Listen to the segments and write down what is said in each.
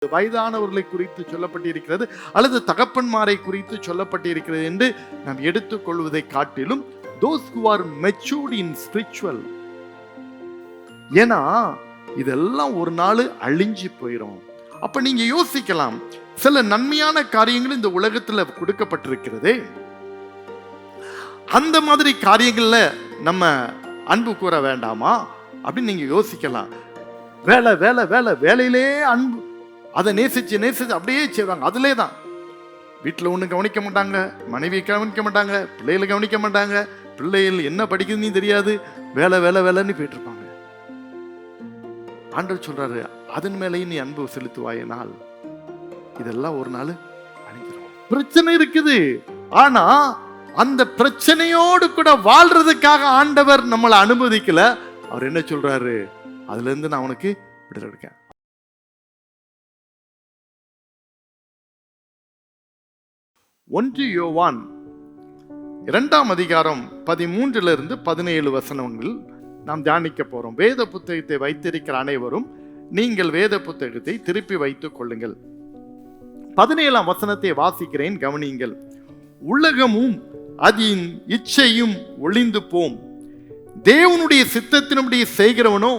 வயதானவர்களை குறித்து சொல்லப்பட்டிருக்கிறது அல்லது தகப்பன்மாரை குறித்து சொல்லப்பட்டிருக்கிறது என்று நாம் எடுத்துக்கொள்வதை காட்டிலும் those who are matured in spiritual, ஏன்னா இதெல்லாம் ஒரு நாள் அழிஞ்சு போயிடும். அப்ப நீங்க யோசிக்கலாம், சில நன்மையான காரியங்கள் இந்த உலகத்துல கொடுக்கப்பட்டிருக்கிறது, அந்த மாதிரி காரியங்கள்ல நம்ம அன்பு கூற வேண்டாமா அப்படின்னு நீங்க யோசிக்கலாம். வேலை வேலை வேலை வேலையிலே அன்பு, அதை நேசிச்சு நேசிச்சு அப்படியே செய்வாங்க. அதுலே தான் வீட்டில் ஒன்றும் கவனிக்க மாட்டாங்க, மனைவியை கவனிக்க மாட்டாங்க, பிள்ளைகளை கவனிக்க மாட்டாங்க, பிள்ளைகள் என்ன படிக்குதுன்னு தெரியாது, வேலை வேலை வேலைன்னு போயிட்டு இருப்பாங்க. ஆண்டவர் சொல்றாரு, அதன் மேலேயும் நீ அன்பு செலுத்துவாயினால் இதெல்லாம் ஒரு நாள் அழிஞ்சிடும். பிரச்சனை இருக்குது, ஆனா அந்த பிரச்சனையோடு கூட வாழ்றதுக்காக ஆண்டவர் நம்மளை அனுமதிக்கல. அவர் என்ன சொல்றாரு, அதுல இருந்து நான் உனக்கு விடுதலை இருக்கேன். 1 யோவான் 2ஆம் அதிகாரம் 13 - 17 வசனங்கள் நாம் தியானிக்க போறோம். வேத புத்தகத்தை வைத்திருக்கிற அனைவரும் நீங்கள் வேத புத்தகத்தை திருப்பி வைத்துக் கொள்ளுங்கள். 17ஆம் வசனத்தை வாசிக்கிறேன், கவனியுங்கள். உலகமும் அதன் இச்சையும் ஒளிந்து போம், தேவனுடைய சித்தத்தினுடைய செய்கிறவனோ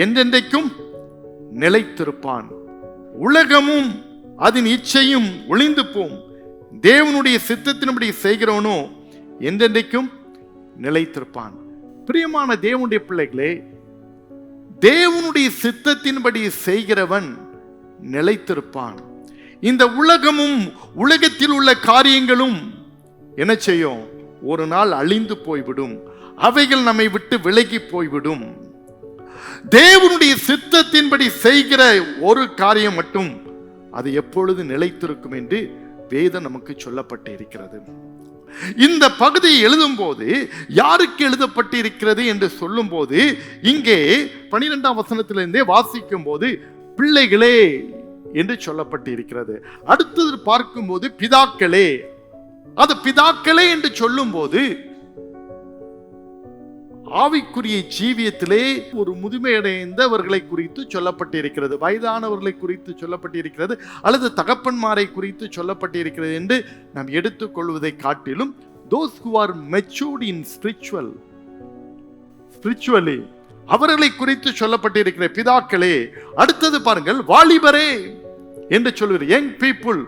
என்றென்றைக்கும் நிலைத்திருப்பான். உலகமும் அதன் இச்சையும் ஒளிந்து போம், தேவனுடைய சித்தத்தின்படி செய்கிறவனோ என்றென்றைக்கும் நிலைத்திருப்பான். பிரியமான தேவனுடைய பிள்ளைகளே, தேவனுடைய சித்தத்தின்படி செய்கிறவன் நிலைத்திருப்பான். இந்த உலகமும் உலகத்தில் உள்ள காரியங்களும் என்ன செய்யும், ஒரு நாள் அழிந்து போய்விடும், அவைகள் நம்மை விட்டு விலகி போய்விடும். தேவனுடைய சித்தத்தின்படி செய்கிற ஒரு காரியம் மட்டும் அது எப்பொழுது நிலைத்திருக்கும் என்று வேதம் நமக்கு சொல்லப்பட்டு இருக்கிறது. இந்த பகுதியை எழுதும் போது யாருக்கு எழுதப்பட்டு இருக்கிறது என்று சொல்லும் போது, இங்கே 12ஆம் வசனத்திலிருந்தே வாசிக்கும் போது பிள்ளைகளே என்று சொல்லப்பட்டு இருக்கிறது. அடுத்தது பார்க்கும்போது பிதாக்களே, அது பிதாக்களே என்று சொல்லும் போது ஆவிக்குரிய ஜீவியத்திலே ஒரு முதுமையடைந்தவர்களை குறித்து சொல்லப்பட்டிருக்கிறது, வயதானவர்களை குறித்து சொல்லப்பட்டிருக்கிறது அல்லது தகப்பன்மாரை குறித்து சொல்லப்பட்டிருக்கிறது என்று நாம் எடுத்துக்கொள்வதை காட்டிலும் those who are matured in spiritually அவர்களை குறித்து சொல்லப்பட்டிருக்கிற பிதாக்களே. அடுத்தது பாருங்கள், வாலிபரே என்று சொல்லுகிற யங் பீப்புள்,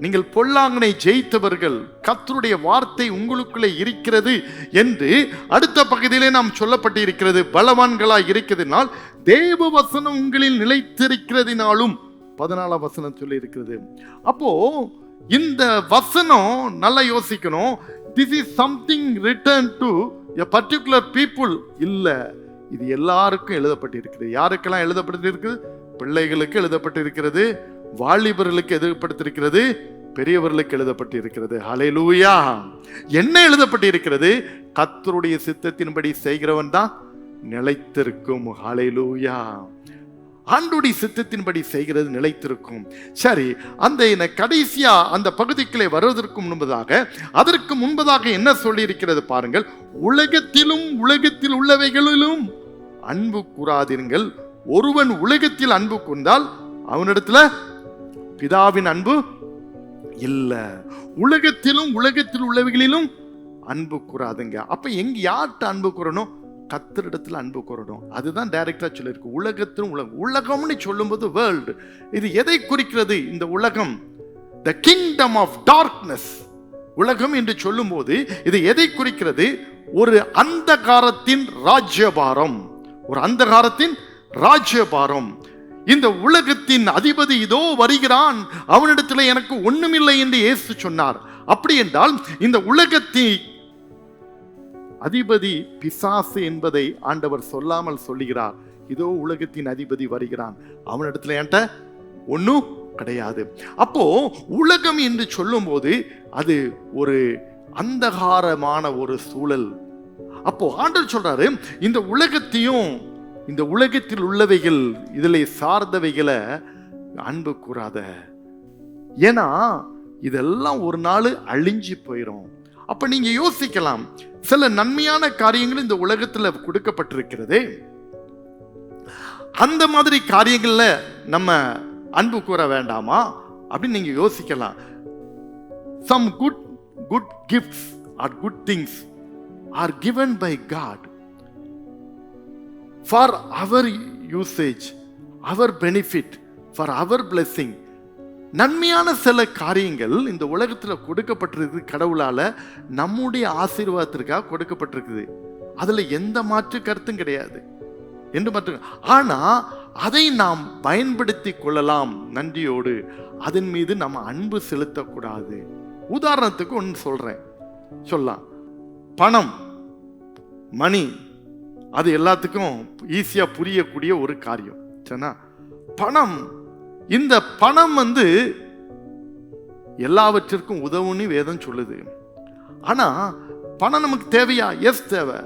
நீங்கள் பொல்லாங்கனை ஜெயித்தவர்கள், கர்த்தருடைய வார்த்தை உங்களுக்குள்ளே இருக்கிறது என்று அடுத்த பகுதியிலே நாம் சொல்லப்பட்டு இருக்கிறது. பலவான்களாய் இருக்கிறதுனால் தேவ வசனம் உங்களில் நிலைத்திருக்கிறதினாலும் 14ஆம் வசனம் சொல்லி இருக்கிறது. அப்போ இந்த வசனம் நல்லா யோசிக்கணும். this is something written to a particular people இல்ல, இது எல்லாருக்கும் எழுதப்பட்டிருக்கிறது. யாருக்கெல்லாம் எழுதப்பட்டிருக்கிறது? பிள்ளைகளுக்கு எழுதப்பட்டிருக்கிறது, வாலிபர்களுக்கு எழுதப்பட்டிருக்கிறது, பெரியவர்களுக்கு எழுதப்பட்டிருக்கிறது. ஹல்லேலூயா. என்ன எழுதப்பட்டிருக்கிறது? கர்த்தருடைய சித்தத்தின்படி செய்கிறவன் தான் நிலைத்திருக்கும். ஹல்லேலூயா. ஆண்டவருடைய சித்தத்தின்படி செய்கிறது நிலைத்திருக்கும். சரி, அந்த கடைசியா அந்த பகுதிக்குள்ளே வருவதற்கு முன்பதாக, அதற்கு முன்பதாக என்ன சொல்லி இருக்கிறது பாருங்கள். உலகத்திலும் உலகத்தில் உள்ளவைகளிலும் அன்பு கூறாதீர்கள். ஒருவன் உலகத்தில் அன்பு கொண்டால் அவனிடத்துல பிதாவின் அன்பு இல்ல. உலகத்திலும் உலகத்தில் உள்ளவைகளிலும் அன்பு கூறாதுங்க. அப்ப எங்க யார்கிட்ட அன்பு கூறணும்? கர்த்தரிடத்துல அன்பு கூறணும். அதுதான் டைரக்டா சொல்லியிருக்கு. உலகத்திலும் உலகம்னு சொல்லும்போது வேர்ல்டு, இது எதை குறிக்கிறது? இந்த உலகம், the kingdom of darkness. உலகம் என்று சொல்லும் போது இது எதை குறிக்கிறது? ஒரு அந்தகாரத்தின் ராஜ்யபாரம், ஒரு அந்தகாரத்தின் ராஜ்யபாரம். இந்த உலகத்தின் அதிபதி இதோ வருகிறான், அவனிடத்தில் எனக்கு ஒண்ணுமில்லை என்று இயேசு சொன்னார். அப்படி என்றால் இந்த உலகத்தின் அதிபதி பிசாசு என்பதை ஆண்டவர் சொல்லாமல் சொல்லுகிறார். இதோ உலகத்தின் அதிபதி வருகிறான், அவனிடத்தில் என்கிட்ட ஒன்னும் கிடையாது. அப்போ உலகம் என்று சொல்லும் போது அது ஒரு அந்தகாரமான ஒரு சூழல். அப்போ ஆண்டவர் சொல்றாரு, இந்த உலகத்தையும் இந்த உலகத்தில் உள்ளவைகள் இதில் சார்ந்தவைகளை அன்பு கூறாத, ஏன்னா இதெல்லாம் ஒரு நாள் அழிஞ்சு போயிடும். அப்ப நீங்க யோசிக்கலாம், சில நன்மையான காரியங்கள் இந்த உலகத்துல கொடுக்கப்பட்டிருக்கிறது, அந்த மாதிரி காரியங்கள்ல நம்ம அன்பு கூற வேண்டாமா அப்படின்னு நீங்க யோசிக்கலாம். Some good gifts or good things are given by God for our usage, our benefit, for our blessing. நன்மையான சில காரியங்கள் இந்த உலகத்தில் கொடுக்கப்பட்டிருக்கு, கடவுளால நம்முடைய ஆசீர்வாதத்திற்காக கொடுக்கப்பட்டிருக்குது. அதுல எந்த மாற்று கருத்தும் கிடையாது என்று மட்டும். ஆனா அதை நாம் பயன்படுத்தி கொள்ளலாம் நன்றியோடு. அதன் மீது நம்ம அன்பு செலுத்தக்கூடாது. உதாரணத்துக்கு ஒன்று சொல்றேன், சொல்லலாம். பணம், மணி, அது எல்லாத்துக்கும் ஈஸியா புரியக்கூடிய ஒரு காரியம். சரினா? பணம், இந்த பணம் எல்லாவற்றிற்கும் உதவுன்னு வேதம் சொல்லுது. ஆனா பணம் நமக்கு தேவையா? எஸ், தேவை.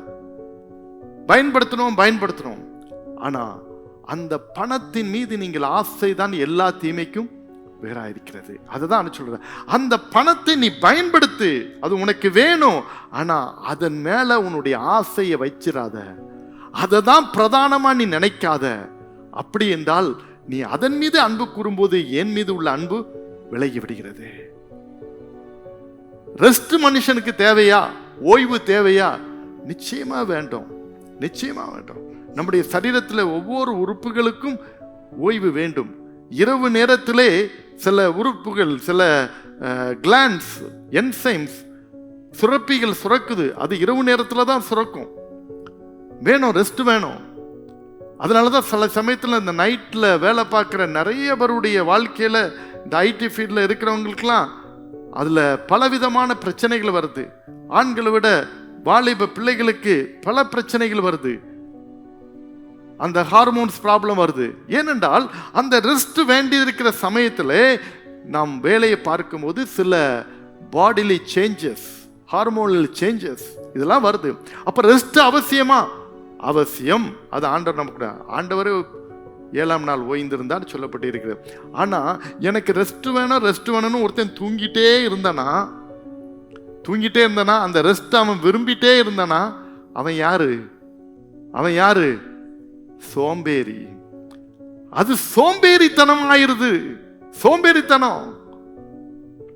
பயன்படுத்தணும். ஆனா அந்த பணத்தின் மீது நீங்கள் ஆசை தான் எல்லா தீமைக்கும் வேறாயிருக்கிறது. அதுதான் சொல்றேன். அந்த பணத்தை நீ பயன்படுத்து, அது உனக்கு வேணும். ஆனா அதன் மேல உன்னுடைய ஆசையை வச்சிராத, அதை தான் பிரதானமா நீ நினைக்காத. அப்படி என்றால் நீ அதன் மீது அன்பு கூறும்போது என் மீது உள்ள அன்பு விலகி விடுகிறது. ரெஸ்ட் மனுஷனுக்கு தேவையா? ஓய்வு தேவையா? நிச்சயமா வேண்டும். நம்முடைய சரீரத்தில் ஒவ்வொரு உறுப்புகளுக்கும் ஓய்வு வேண்டும். இரவு நேரத்திலே சில உறுப்புகள், சில கிளான்ஸ், என்சைம்ஸ், சுரப்பிகள் சுரக்குது. அது இரவு நேரத்தில் தான் சுரக்கும். வேணும், ரெஸ்ட் வேணும். அதனாலதான் சில சமயத்தில் இந்த நைட்ல வேலை பார்க்குற நிறைய பேருடைய வாழ்க்கையில, இந்த ஐடி ஃபீல்டில் இருக்கிறவங்களுக்கெல்லாம் அதுல பலவிதமான பிரச்சனைகள் வருது. ஆண்களை விட வாலிப பிள்ளைகளுக்கு பல பிரச்சனைகள் வருது. அந்த ஹார்மோன்ஸ் ப்ராப்ளம் வருது. ஏனென்றால் அந்த ரெஸ்ட் வேண்டி இருக்கிற சமயத்தில் நாம் வேலையை பார்க்கும்போது சில பாடிலி சேஞ்சஸ், ஹார்மோனல் சேஞ்சஸ் இதெல்லாம் வருது. அப்ப ரெஸ்ட் அவசியமா? அவசியம். அது ஆண்டவர் நமக்கு, ஆண்டவர் 7ஆம் நாள் ஓய்ந்திருந்தான்னு சொல்லப்பட்டு இருக்கிறது. ஆனா எனக்கு ரெஸ்ட் வேணும்னு ஒருத்தன் தூங்கிட்டே இருந்தானா, அந்த ரெஸ்ட் அவன் விரும்பிட்டே இருந்தானா, அவன் யாரு? சோம்பேறி. அது சோம்பேறித்தனம் ஆயிருது. சோம்பேறித்தனம்.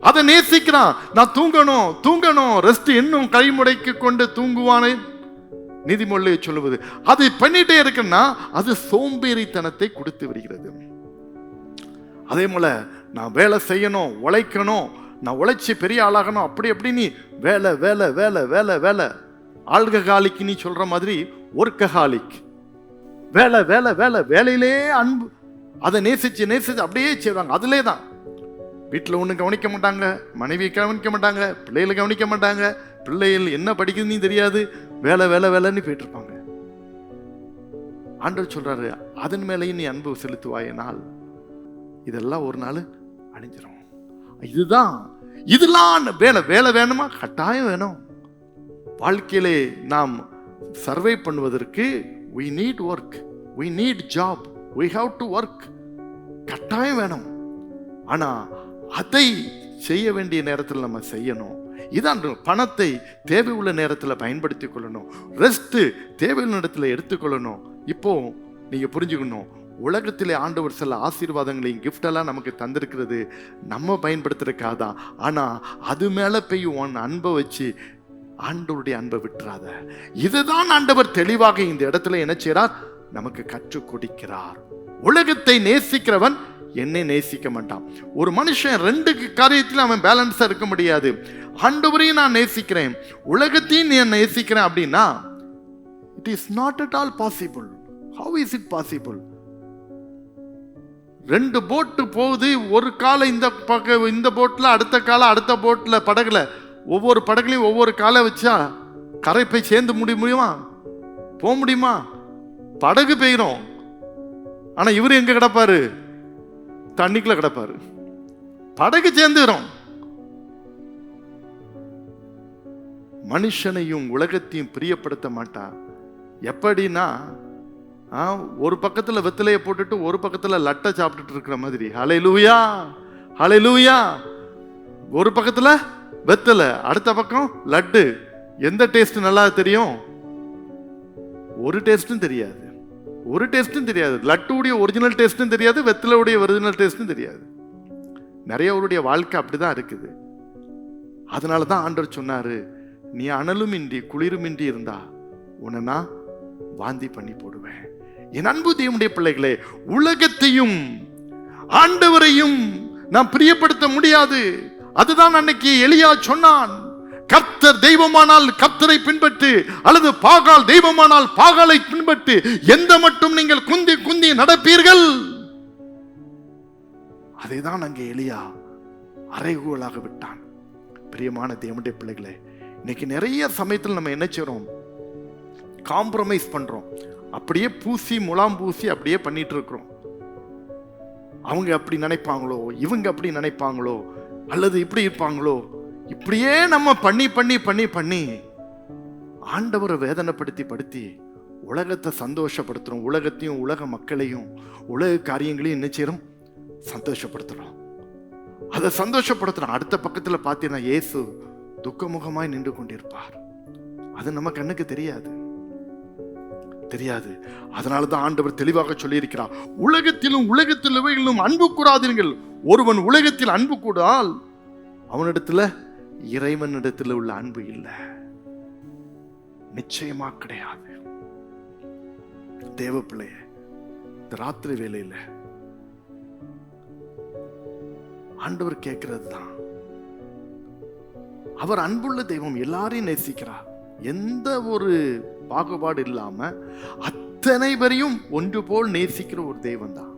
அதை நேசிக்கிறான். நான் தூங்கணும், ரெஸ்ட் இன்னும் கைமுடைக்கு கொண்டு தூங்குவானே நீதிமொழியை சொல்லுவது. அது பண்ணிட்டே இருக்குன்னா அது சோம்பேறித்தனத்தை கொடுத்து விடுகிறது. அதே போல நான் வேலை செய்யணும், உழைக்கணும், நான் உழைச்சி பெரிய ஆளாகணும், அப்படி நீ வேலை ஆல்கஹாலிக் நீ சொல்ற மாதிரி ஒர்க்கஹாலிக். வேலையிலே அன்பு, அதை நேசிச்சு அப்படியே செய்வாங்க. அதுலே தான் வீட்டில் ஒன்றும் கவனிக்க மாட்டாங்க, மனைவி கவனிக்க மாட்டாங்க, பிள்ளைகளை கவனிக்க மாட்டாங்க. பிள்ளைகள் என்ன படிக்குதுன்னு தெரியாது, வேலைன்னு போயிட்டு இருப்பாங்க. ஆண்டவர் சொல்றாரு, அதன் மேலேயும் நீ அன்பு செலுத்துவாயினால் இதெல்லாம் ஒரு நாள் அணிஞ்சிரும். இதெல்லாம் வேலை வேணுமா? கட்டாயம் வேணும். வாழ்க்கையிலே நாம் சர்வை பண்ணுவதற்கு we need work, we need job, we have to work. கட்டாயம் வேணும். ஆனா அதை செய்ய வேண்டிய நேரத்தில் நம்ம செய்யணும். இதான் பணத்தை தேவை உள்ள நேரத்தில் பயன்படுத்திக் கொள்ளணும். ரெஸ்ட் தேவையுள்ள நேரத்தில் எடுத்துக்கொள்ளணும். இப்போ நீங்க புரிஞ்சுக்கணும், உலகத்திலே ஆண்டவர் சில ஆசீர்வாதங்களையும் கிஃப்டெல்லாம் நமக்கு தந்திருக்கிறது நம்ம பயன்படுத்துறதுக்காதான். ஆனா அது மேல போய் உன் அன்பை வச்சு ஆண்டவருடைய அன்பை விட்டுறாத. இதுதான் ஆண்டவர் தெளிவாக இந்த இடத்துல என்ன செய்றார்? நமக்கு கற்றுக் கொடுக்கிறார். உலகத்தை நேசிக்கிறவன் என்னை நேசிக்க மாட்டான். ஒரு மனுஷன் ரெண்டு காரியத்தில் அவன் பேலன்ஸா இருக்க முடியாது. ஆண்டவரையும் நான் நேசிக்கிறேன், உலகத்தையும் நான் நேசிக்கிறேன் அப்படின்னா it is not at all possible. How is it possible? ரெண்டு போட்டு போகுது, ஒரு காலை இந்த பக்கம் இந்த போட்ல, அடுத்த காலை அடுத்த போட்ல, படகுல ஒவ்வொரு படகுலையும் ஒவ்வொரு காலை வச்சா கரை போய் சேர்ந்து முடியுமா? போக முடியுமா? படகு பெய்யும். ஆனா இவரு எங்க கிடப்பாரு? தண்ணிக்குள்ள கிடப்பாரு. படகு சேர்ந்துரும். மனுஷனையும் உலகத்தையும் பிரியப்படுத்த மாட்டார். எப்படின்னா ஒரு பக்கத்துல வெத்தலையை போட்டுட்டு ஒரு பக்கத்துல லட்டை சாப்பிட்டுட்டு இருக்கிற மாதிரி. ஹல்லேலூயா, ஹல்லேலூயா. ஒரு பக்கத்துல வெத்தலை, அடுத்த பக்கம் லட்டு. எந்த டேஸ்ட் நல்லா தெரியும்? ஒரு டேஸ்டும் தெரியாது. ஒரு டேஸ்ட்டும் தெரியாது. லட்டுடைய ஒரிஜினல் டேஸ்ட்டும் தெரியாது, வெத்தலையுடைய ஒரிஜினல் டேஸ்ட்டும் தெரியாது. நிறையவருடைய வாழ்க்கை அப்படிதான் இருக்குது. அதனாலதான் ஆண்டவர் சொன்னாரு, நீ அனலும் இன்றி குளிருமின்றி இருந்தா உன்னை நான் வாந்தி பண்ணி போடுவேன். என் அன்பு தேவனுடைய பிள்ளைகளே, உலகத்தையும் ஆண்டவரையும் நாம் பிரியப்படுத்த முடியாது. அதுதான் அன்னைக்கு எலியா சொன்னான், கர்த்தர் தெய்வமானால் கர்த்தரை பின்பற்று, அல்லது பாகால் தெய்வமானால் பாகாலை பின்பற்று, எந்த மட்டும் நீங்கள் குந்தி குந்தி நடப்பீர்கள். அதைதான் அங்கே எலியா அறைகூவலாக விட்டான். பிரியமான தேவனுடைய பிள்ளைகளே, இன்னைக்கு நிறைய சமயத்தில் நம்ம என்ன செய்றோம், காம்ப்ரமைஸ் பண்றோம். அப்படியே பூசி முலாம் பூசி அப்படியே பண்ணிட்டு இருக்கிறோம். அவங்க அப்படி நினைப்பாங்களோ, இவங்க அப்படி நினைப்பாங்களோ, அல்லது இப்படி இருப்பாங்களோ, இப்படியே நம்ம பண்ணி பண்ணி பண்ணி பண்ணி ஆண்டவரை வேதனைப்படுத்தி படுத்தி உலகத்தை சந்தோஷப்படுத்துறோம். உலகத்தையும் உலக மக்களையும் உலக காரியங்களையும் என்ன செய்யறோம், சந்தோஷப்படுத்துறோம். அதை சந்தோஷப்படுத்துறோம். அடுத்த பக்கத்துல பார்த்தீங்கன்னா இயேசு துக்கமுகமாய் நின்று கொண்டிருப்பார். அது நம்ம கண்ணுக்கு தெரியாது. அதனாலதான் ஆண்டவர் தெளிவாக சொல்லி இருக்கிறார், உலகத்திலும் உலகத்திலும் அன்பு கூறாதீர்கள். ஒருவன் உலகத்தில் அன்பு கூடால் அவனிடத்துல இறைவனிடத்தில் உள்ள அன்பு இல்லை, நிச்சயமா கிடையாது. தேவ பிள்ளைய, இந்த ராத்திரி வேளையில ஆண்டவர் கேட்கிறது தான், அவர் அன்புள்ள தெய்வம், எல்லாரையும் நேசிக்கிறார். எந்த ஒரு பாகுபாடு இல்லாம அத்தனை பேரையும் ஒன்று போல் நேசிக்கிற ஒரு தெய்வம் தான்.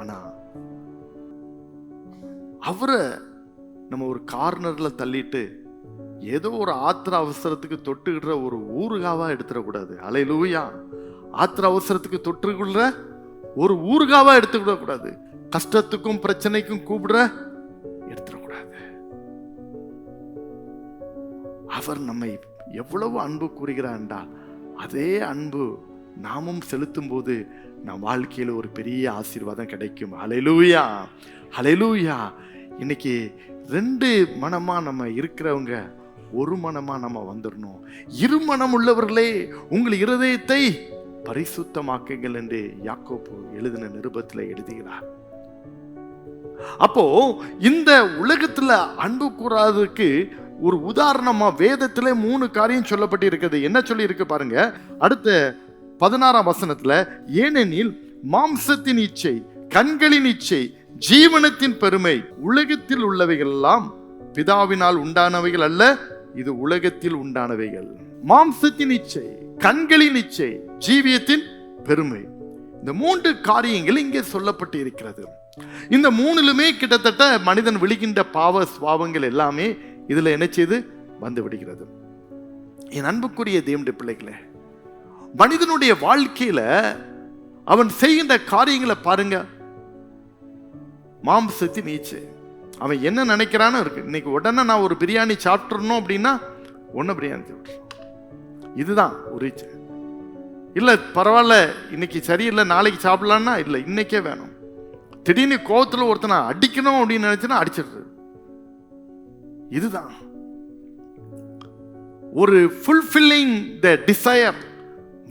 ஆனா அவரை நம்ம ஒரு கார்னர்ல தள்ளிட்டு ஏதோ ஒரு ஆத்திர அவசரத்துக்கு தொட்டுக்கிற ஒரு ஊறுகாவா எடுத்துடக்கூடாது. அல்லேலூயா. ஆத்திர அவசரத்துக்கு தொட்டுக்கிற ஒரு ஊறுகாவா எடுத்துக்கிட கூடாது. கஷ்டத்துக்கும் பிரச்சனைக்கும் கூப்பிடுற எடுத்துடக்கூடாது. அவர் நம்மை எவ்வளவு அன்பு கூறுகிறார் என்றால், அதே அன்பு நாமும் செலுத்தும் போது நம் வாழ்க்கையில ஒரு பெரிய ஆசீர்வாதம் கிடைக்கும். ஹல்லேலூயா, ஹல்லேலூயா. இன்னைக்கு ரெண்டு மனமா நம்ம இருக்கிறவங்க ஒரு மனமா நம்ம வந்துடணும். இருமனம் உள்ளவர்களே உங்கள் இருதயத்தை பரிசுத்தமாக்குங்கள் என்று யாக்கோபு எழுதின நிருபத்தில் எழுதுகிறார். அப்போ இந்த உலகத்துல அன்பு கூறாததுக்கு ஒரு உதாரணமா வேதத்திலே 3 காரியம் சொல்லப்பட்டு இருக்குது. என்ன சொல்லி இருக்கு பாருங்க, அடுத்த 16ஆம் வசனத்துல, ஏனெனில் மாம்சத்தின் இச்சை, கண்களின் இச்சை, ஜீவனத்தின் பெருமை, உலகத்தில் உள்ளவைகள் எல்லாம் பிதாவினால் உண்டானவைகள் அல்ல, இது உலகத்தில் உண்டானவைகள். மாம்சத்தின் இச்சை, கண்களின் இச்சை, ஜீவியத்தின் பெருமை, இந்த 3 காரியங்கள் இங்கே சொல்லப்பட்டு இருக்கிறது. இந்த 3லுமே கிட்டத்தட்ட மனிதன் விழுகின்ற பாவ சுவாவங்கள் எல்லாமே இதுல என்ன செய்து வந்து விடுகிறது. என் அன்புக்குரிய தேவனுடைய பிள்ளைகளே, மனிதனுடைய வாழ்க்கையில அவன் செய்கின்ற காரியங்களை பாருங்க. மாம்சத்தின் இச்சை, அவன் என்ன நினைக்கிறான்னு இருக்கு. இன்னைக்கு உடனே நான் ஒரு பிரியாணி சாப்பிட்டுறணும் அப்படின்னா ஒன்னு பிரியாணி சாப்பிட்றோம், இதுதான் ஒரு இச்சை. இல்ல பரவாயில்ல இன்னைக்கு சரியில்லை நாளைக்கு சாப்பிடலான்னா இல்லை இன்னைக்கே வேணும். திடீர்னு கோவத்துல ஒருத்தனை அடிக்கணும் அப்படின்னு நினைச்சுன்னா அடிச்சிடுறது. இதுதான் ஒரு fulfilling the desire,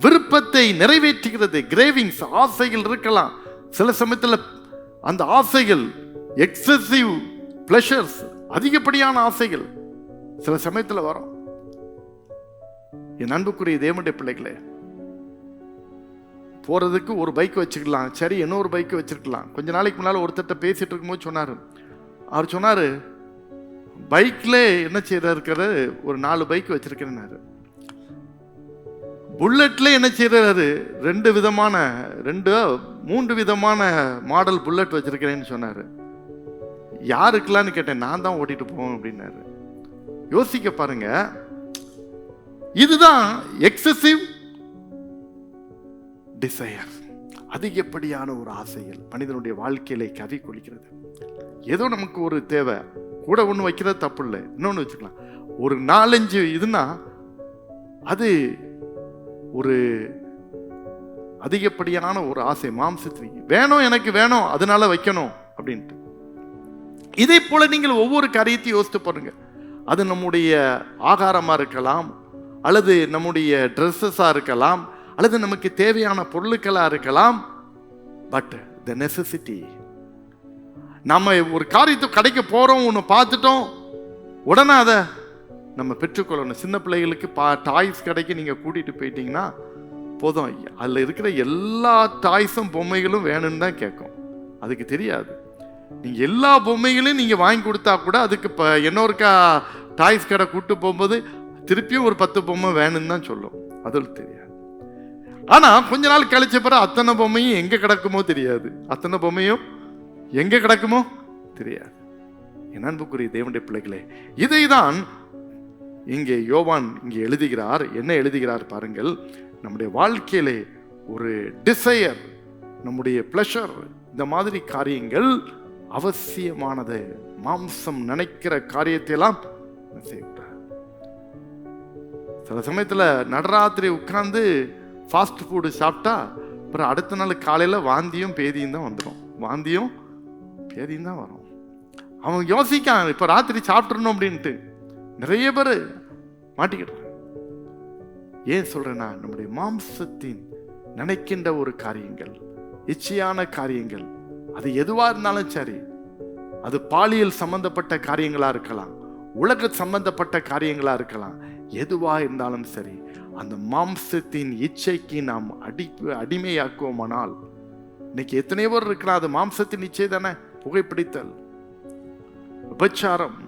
விருப்பத்தை நிறைவேற்றுகிறது. கிரேவிங்ஸ், ஆசைகள் இருக்கலாம். சில சமயத்தில் அந்த ஆசைகள் எக்ஸசிவ் பிளஷர்ஸ், அதிகப்படியான ஆசைகள் சில சமயத்தில் வரும். என் அன்புக்குரிய தேவனுடைய பிள்ளைகளே, போறதுக்கு ஒரு பைக் வச்சுக்கலாம், சரி இன்னொரு பைக் வச்சிருக்கலாம். கொஞ்ச நாளைக்கு முன்னால ஒருத்தட்ட பேசிட்டு இருக்கும்போது சொன்னாரு, அவர் சொன்னாரு பைக்ல என்ன செய்யறாரு, ஒரு 4 பைக் வச்சிருக்கிறாரு. புல்லட்ல என்ன செய்யறாரு, 3 விதமான மாடல் புல்லட் வச்சிருக்கிறேன்னு சொன்னாரு. யாருக்கெல்லாம்னு கேட்டேன், நான் தான் ஓட்டிட்டு போவேன் அப்படின்னாரு. யோசிக்க பாருங்க, இதுதான் எக்ஸசிவ் டிசையர், அதிகப்படியான ஒரு ஆசைகள் மனிதனுடைய வாழ்க்கையில கவி கொள்கிறது. ஏதோ நமக்கு ஒரு தேவை, கூட ஒன்று வைக்கிறது தப்பு இல்லை, இன்னொன்று வச்சுக்கலாம். ஒரு 4-5 இதுனா அது ஒரு அதிகப்படியான ஒரு ஆசை. மாம்சத்திற்கு வேணும், எனக்கு வேணும், அதனால வைக்கணும் அப்படின்ட்டு. இதே போல நீங்கள் ஒவ்வொரு காரியத்தையும் யோசித்து பாருங்க. அது நம்முடைய ஆகாரமா இருக்கலாம், அல்லது நம்முடைய ட்ரெஸ்ஸஸா இருக்கலாம், அல்லது நமக்கு தேவையான பொருட்களா இருக்கலாம். பட் த நெசசிட்டி, நம்ம ஒரு காரியத்தை கடைக்கு போறோம், ஒன்று பார்த்துட்டோம், உடனே அதை நம்ம பெற்றுக்கொள்ளணும். சின்ன பிள்ளைகளுக்கு டாய்ஸ் கடைக்கு நீங்க கூட்டிட்டு போயிட்டீங்கன்னா போதும், அதுல இருக்கிற எல்லா டாய்ஸும் பொம்மைகளும் வேணும்னு தான் கேட்கும். அதுக்கு தெரியாது. நீங்க எல்லா பொம்மைகளையும் நீங்க வாங்கி கொடுத்தா கூட அதுக்கு இன்னொருக்கா டாய்ஸ் கடை கூட்டு போகும்போது திருப்பியும் ஒரு 10 பொம்மை வேணும்னு தான் சொல்லும். அதுக்கு தெரியாது. ஆனா கொஞ்ச நாள் கழிச்ச பிறகு அத்தனை பொம்மையும் எங்க கிடக்குமோ தெரியாது, அத்தனை பொம்மையும் எங்க கிடக்குமோ தெரியாது. என் அன்புக்குரிய தேவனுடைய பிள்ளைகளே, இதைதான் இங்கே யோவான் இங்கே எழுதுகிறார். என்ன எழுதுகிறார் பாருங்கள். நம்முடைய வாழ்க்கையிலே ஒரு டிசையர், நம்முடைய பிளஷர், இந்த மாதிரி காரியங்கள் அவசியமானது. மாம்சம் நினைக்கிற காரியத்தை எல்லாம் செய்யக்கூடாது. சில சமயத்துல நடராத்திரி உட்கார்ந்து ஃபாஸ்ட் ஃபுட்டு சாப்பிட்டா அப்புறம் அடுத்த நாள் காலையில வாந்தியும் பேதியும் தான் வந்துடும். வாந்தியும் பேதியும் தான் வரும். அவன் யோசிக்கான் இப்ப ராத்திரி சாப்பிட்டுறணும் அப்படின்ட்டு. நிறைய பேர் மாட்டிக்கிட்டு. ஏன் சொல்றேன்னா, நம்முடைய மாம்சத்தின் நினைக்கின்ற ஒரு காரியங்கள், இச்சையான காரியங்கள், அது எதுவா இருந்தாலும் சரி, அது பாலியல் சம்பந்தப்பட்ட காரியங்களா இருக்கலாம், உலக சம்பந்தப்பட்ட காரியங்களா இருக்கலாம், எதுவா இருந்தாலும் சரி, அந்த மாம்சத்தின் இச்சைக்கு நாம் அடிமையாக்குவோமானால், இன்னைக்கு எத்தனை பேர் இருக்கிறான், அது மாம்சத்தின் இச்சை தானே. புகைப்பிடித்தல், விபச்சாரம்,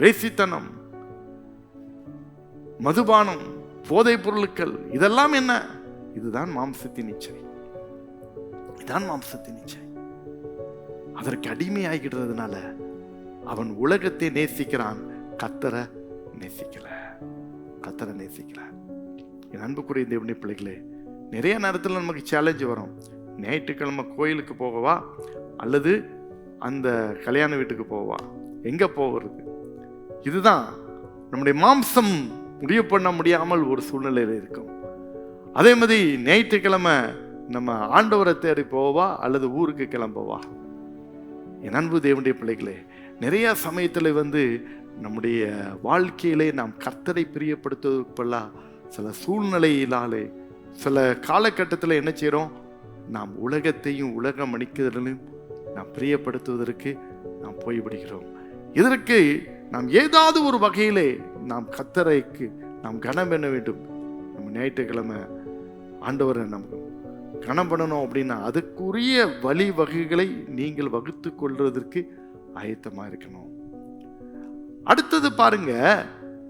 வேசித்தனம், மதுபானம், போதைப் பொருட்கள், இதெல்லாம் என்ன? இதுதான் மாம்சத்தின் இச்சை. இதுதான் மாம்சத்தின் இச்சை. அதற்கு அடிமையாகிறதுனால அவன் உலகத்தை நேசிக்கிறான், கர்த்தரை நேசிக்கல. கர்த்தரை நேசிக்கல. என் அன்புக்குரிய தேவனுடைய பிள்ளைகளே, நிறைய நேரத்தில் நமக்கு சேலஞ்சு வரும். ஞாயிற்றுக்கிழமை கோயிலுக்கு போகவா அல்லது அந்த கல்யாண வீட்டுக்கு போவா, எங்க போகிறது? இதுதான் நம்முடைய மாம்சம் முடிவு பண்ண முடியாமல் ஒரு சூழ்நிலையில் இருக்கும். அதே மாதிரி ஞாயிற்றுக்கிழமை நம்ம ஆண்டவரை தேடி போவா அல்லது ஊருக்கு கிளம்பவா? என் அன்பு தேவனுடைய பிள்ளைகளே, நிறைய சமயத்தில் நம்முடைய வாழ்க்கையிலே நாம் கர்த்தரை பிரியப்படுத்துவதற்கெல்லாம் சில சூழ்நிலையினாலே, சில காலகட்டத்தில் என்ன செய்கிறோம், நாம் உலகத்தையும் உலக மனிதர்களையும் நாம் பிரியப்படுத்துவதற்கு நாம் போய்விடுகிறோம். இதற்கு நாம் ஏதாவது ஒரு வகையிலே நாம் கர்த்தரைக்கு நாம் கனம் பண்ண வேண்டும். நம்ம ஞாயிற்றுக்கிழமை ஆண்டவரை நம்ம கனம் பண்ணணும் அப்படின்னா அதுக்குரிய வழி வகைகளை நீங்கள் வகுத்து கொள்வதற்கு ஆயத்தமா இருக்கணும். அடுத்தது பாருங்க,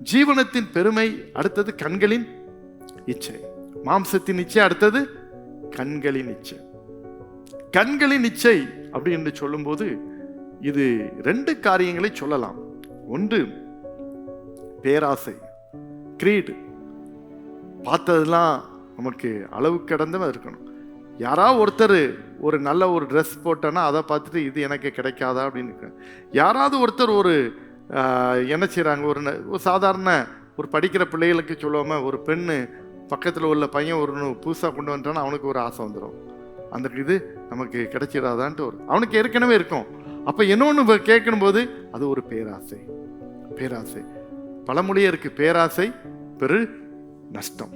ஜீவனத்தின் பெருமை, அடுத்தது கண்களின் இச்சை. மாம்சத்தின் இச்சை, அடுத்தது கண்களின் இச்சை. கண்களின் இச்சை அப்படி என்று சொல்லும்போது இது 2 காரியங்களை சொல்லலாம். ஒன்று பேராசை, கிரீடு. பார்த்ததெல்லாம் நமக்கு அளவு கடந்தவன் இருக்கணும். யாராவது ஒருத்தர் ஒரு நல்ல ஒரு ட்ரெஸ் போட்டோன்னா அதை பார்த்துட்டு இது எனக்கு கிடைக்காதா அப்படின்னு. யாராவது ஒருத்தர் ஒரு என்ன செய்கிறாங்க, ஒரு சாதாரண ஒரு படிக்கிற பிள்ளைகளுக்கு சொல்லுவாமல், ஒரு பெண்ணு பக்கத்தில் உள்ள பையன் ஒரு புதுசாக கொண்டு வந்துட்டான்னா அவனுக்கு ஒரு ஆசை வந்துடும். அந்த இது நமக்கு கிடைச்சிடாதான்ட்டு அவனுக்கு ஏற்கனவே இருக்கும். அப்போ இன்னொன்று கேட்கணும் போது அது ஒரு பேராசை. பேராசை பழமொழியே இருக்கு, பேராசை பெரு நஷ்டம்.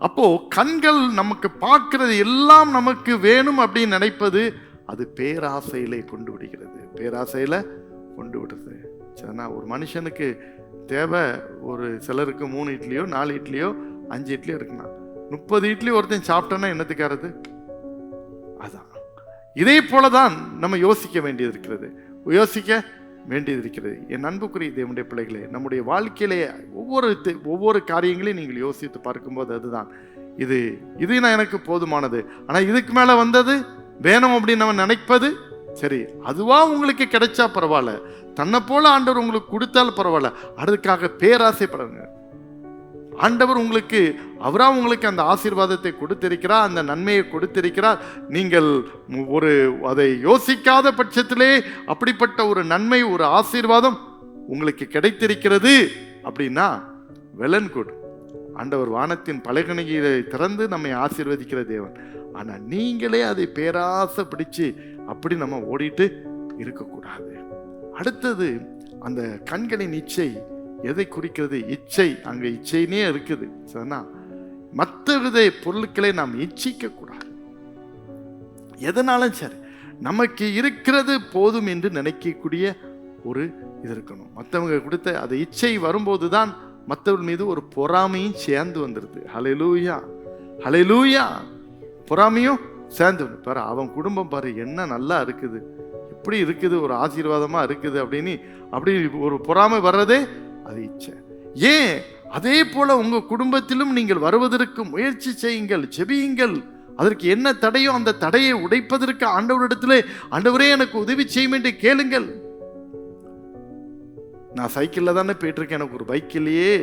அப்போ கண்கள் நமக்கு பார்க்கிறது எல்லாம் நமக்கு வேணும் அப்படின்னு நினைப்பது அது பேராசையிலே கொண்டு விடுகிறது. பேராசையில கொண்டு விடுறது. சரினா, ஒரு மனுஷனுக்கு தேவை ஒரு சிலருக்கு 3 இட்லியோ 4 இட்லியோ 5 இட்லியோ இருக்குன்னா 30 இட்லி ஒருத்தன் சாப்பிட்டோன்னா என்னத்துக்காரது? அதான். இதே போலதான் நம்ம யோசிக்க வேண்டியது இருக்கிறது. என் அன்புக்குரிய தேவனுடைய பிள்ளைகளே, நம்முடைய வாழ்க்கையிலே ஒவ்வொரு காரியங்களையும் நீங்கள் யோசித்து பார்க்கும்போது அதுதான் இது நான் எனக்கு போதுமானது, ஆனா இதுக்கு மேல வந்தது வேணும் அப்படின்னு நம்ம நினைப்பது சரி, அதுவா உங்களுக்கு கிடைச்சா பரவாயில்ல, தன்னை போல ஆண்டவர் உங்களுக்கு கொடுத்தால் பரவாயில்ல, அதுக்காக பேராசைப்படுங்க. ஆண்டவர் உங்களுக்கு அந்த ஆசீர்வாதத்தை கொடுத்திருக்கிறார், அந்த நன்மையை கொடுத்திருக்கிறார். நீங்கள் அதை யோசிக்காத பட்சத்திலே அப்படிப்பட்ட ஒரு நன்மை, ஒரு ஆசீர்வாதம் உங்களுக்கு கிடைத்திருக்கிறது அப்படின்னா வெல் அண்ட் குட். ஆண்டவர் வானத்தின் பலகணிகளை திறந்து நம்மை ஆசீர்வதிக்கிற தேவன். ஆனா நீங்களே அதை பேராசை பிடிச்சு அப்படி நம்ம ஓடிட்டு இருக்கக்கூடாது. அடுத்தது அந்த கண்களின் இச்சை எதை குறிக்கிறது? இச்சை, அங்க இச்சைனே இருக்குது. சரினா, மற்ற வித பொருட்களை நாம் இச்சிக்க கூடாது. எதனாலும் சரி, நமக்கு இருக்கிறது போதும் என்று நினைக்கக்கூடிய ஒரு இது இருக்கணும். மற்றவங்க கொடுத்த அது இச்சை வரும்போது தான் மற்றவர்கள் மீது ஒரு பொறாமையும் சேர்ந்து வந்துடுது. ஹல்லேலூயா, ஹல்லேலூயா. பொறாமையும் சேர்ந்து பாரு, அவன் குடும்பம் பாரு என்ன நல்லா இருக்குது, இப்படி இருக்குது, ஒரு ஆசீர்வாதமா இருக்குது அப்படின்னு அப்படி ஒரு பொறாமை வர்றதே அது இச்சை. ஏன் அதே போல உங்க குடும்பத்திலும் நீங்கள் வருவதற்கு முயற்சி செய்யுங்கள், ஜெபியுங்கள். அதற்கு என்ன தடையோ அந்த தடையை உடைப்பதற்கு ஆண்டவரிடத்திலே, ஆண்டவரே எனக்கு உதவி செய்யும் என்று கேளுங்கள். நான் சைக்கிள்ல தானே போயிட்டு இருக்கேன், எனக்கு ஒரு பைக் இல்லையே